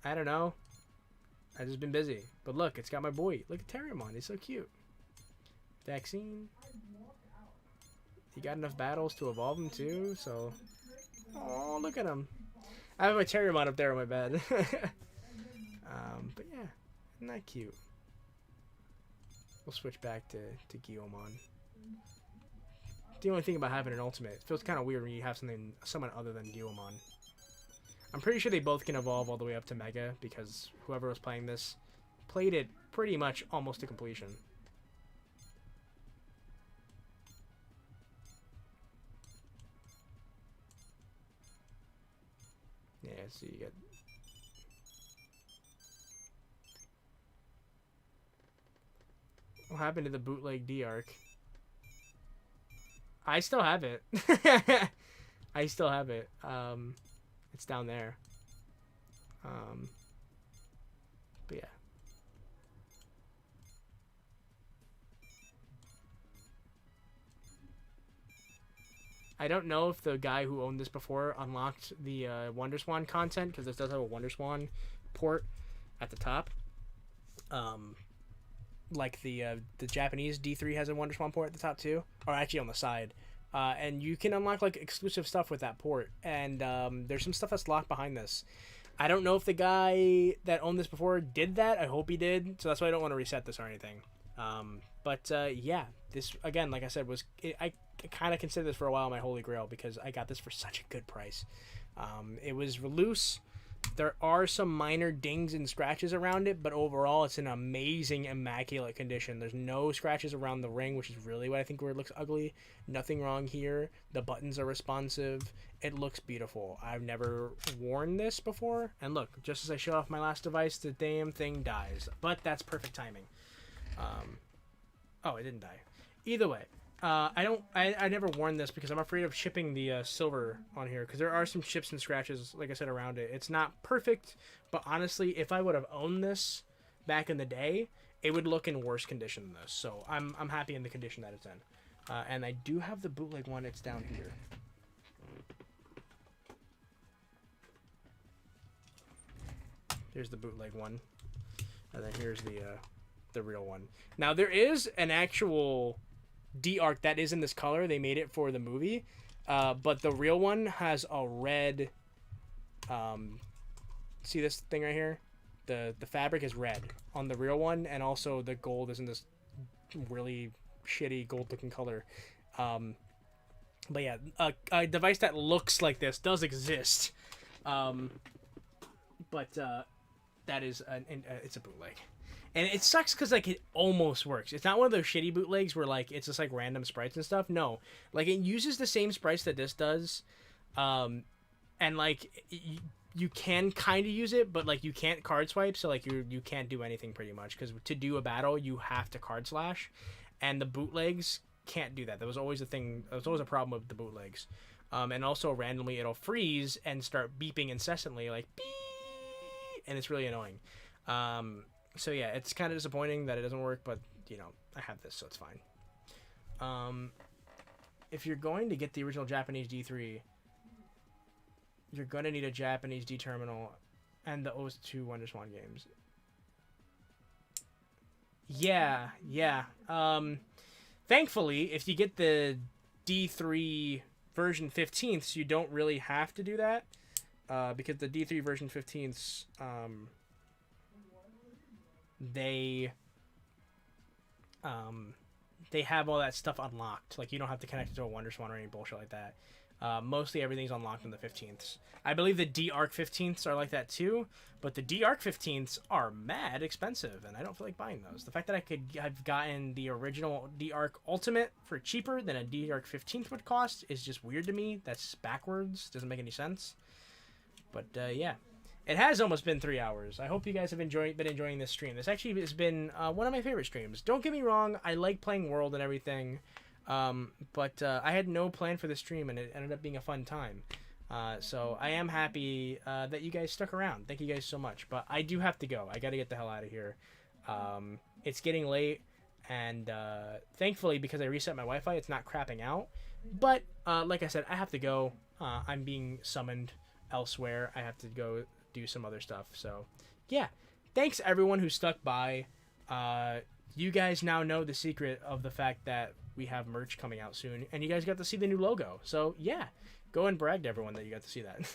I don't know. I've just been busy. But look, it's got my boy. Look at Terriermon. He's so cute. Vaccine. He got enough battles to evolve him too, so... Oh, look at him. I have my Terriermon up there on my bed. But yeah, isn't that cute? We'll switch back to Gaomon. The only thing about having an ultimate, it feels kind of weird when you have someone other than Gaomon. I'm pretty sure they both can evolve all the way up to Mega because whoever was playing this played it pretty much almost to completion. Yeah, so you get... What happened to the bootleg D-Arc? I still have it. I still have it. It's down there. But yeah. I don't know if the guy who owned this before unlocked the WonderSwan content, because this does have a WonderSwan port at the top. Like the Japanese D3 has a WonderSwan port at the top too, or actually on the side. And you can unlock like exclusive stuff with that port. And there's some stuff that's locked behind this. I don't know if the guy that owned this before did that. I hope he did. So that's why I don't want to reset this or anything. But yeah, this again, like I said, I kind of considered this for a while my holy grail because I got this for such a good price. It was loose. There are some minor dings and scratches around it, but overall it's in amazing, immaculate condition. There's no scratches around the ring, which is really what I think where it looks ugly. Nothing wrong here. The buttons are responsive. It looks beautiful. I've never worn this before. And look, just as I show off my last device, the damn thing dies. But that's perfect timing. Oh, it didn't die. Either way. I never worn this because I'm afraid of chipping the silver on here because there are some chips and scratches, like I said, around it. It's not perfect, but honestly, if I would have owned this back in the day, it would look in worse condition than this. So I'm happy in the condition that it's in. And I do have the bootleg one. It's down here. Here's the bootleg one, and then here's the real one. Now there is an actual D-Arc that is in this color. They made it for the movie, but the real one has a red. See this thing right here? The fabric is red on the real one, and also the gold is in this really shitty gold-looking color. But yeah, a device that looks like this does exist, but that is it's a bootleg. And it sucks because, like, it almost works. It's not one of those shitty bootlegs where, like, it's just, like, random sprites and stuff. No. Like, it uses the same sprites that this does. And, like, you can kind of use it, but, like, you can't card swipe. So, like, you can't do anything pretty much. Because to do a battle, you have to card slash. And the bootlegs can't do that. That was always a thing. That was always a problem with the bootlegs. And also, randomly, it'll freeze and start beeping incessantly. Like, beep! And it's really annoying. So yeah, it's kind of disappointing that it doesn't work, but you know, I have this, so it's fine. If you're going to get the original Japanese D3, you're going to need a Japanese D terminal and the OS2 WonderSwan games. Yeah. Thankfully, if you get the D3 version 15th, you don't really have to do that, because the D3 version 15ths, they have all that stuff unlocked. Like, you don't have to connect it to a WonderSwan or any bullshit like that. Mostly everything's unlocked in the 15ths. I believe the D-Arc 15ths are like that too, but the D-Arc 15ths are mad expensive, and I don't feel like buying those. The fact that I could have gotten the original D-Arc Ultimate for cheaper than a D-Arc 15th would cost is just weird to me. That's backwards. Doesn't make any sense. But yeah. It has almost been 3 hours. I hope you guys have been enjoying this stream. This actually has been one of my favorite streams. Don't get me wrong, I like playing World and everything, but I had no plan for this stream, and it ended up being a fun time. So I am happy that you guys stuck around. Thank you guys so much. But I do have to go. I got to get the hell out of here. It's getting late, and thankfully, because I reset my Wi-Fi, it's not crapping out. But like I said, I have to go. I'm being summoned elsewhere. I have to go do some other stuff. So yeah, thanks everyone who stuck by. You guys now know the secret of the fact that we have merch coming out soon, and you guys got to see the new logo. So yeah, go and brag to everyone that you got to see that.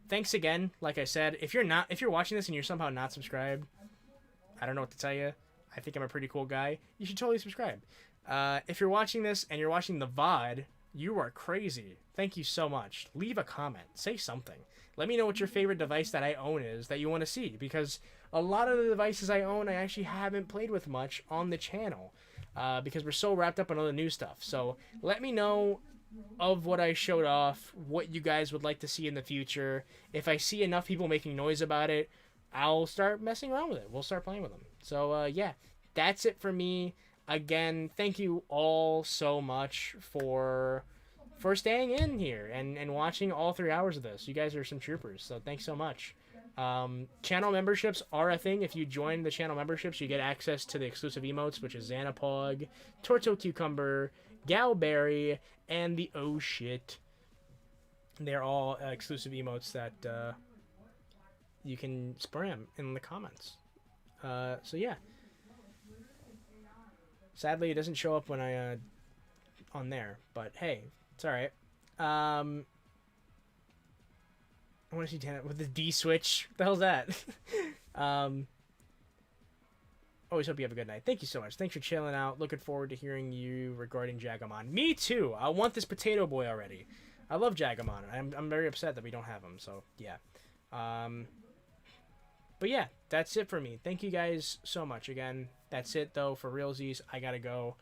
Thanks again. Like I said, if you're watching this and you're somehow not subscribed, I don't know what to tell you. I think I'm a pretty cool guy. You should totally subscribe. If you're watching this and you're watching the VOD, you are crazy. Thank you so much. Leave a comment. Say something. Let me know what your favorite device that I own is that you want to see, because a lot of the devices I own I actually haven't played with much on the channel, because we're so wrapped up on all the new stuff. So let me know of what I showed off, what you guys would like to see in the future. If I see enough people making noise about it, I'll start messing around with it. We'll start playing with them. So, yeah, that's it for me. Again, thank you all so much for staying in here and watching all 3 hours of this. You guys are some troopers, so thanks so much. Channel memberships are a thing. If you join the channel memberships, you get access to the exclusive emotes, which is Xanapog, Torto Cucumber, Galberry, and the Oh Shit. They're all exclusive emotes that you can spam in the comments. So yeah. Sadly, it doesn't show up when I on there, but hey, it's all right. I want to see Tana with the D switch. What the hell's that? Always hope you have a good night. Thank you so much. Thanks for chilling out. Looking forward to hearing you regarding Gaomon. Me too. I want this potato boy already. I love Gaomon. I'm very upset that we don't have him. So yeah. But yeah, that's it for me. Thank you guys so much. Again, that's it though for realsies. I gotta go.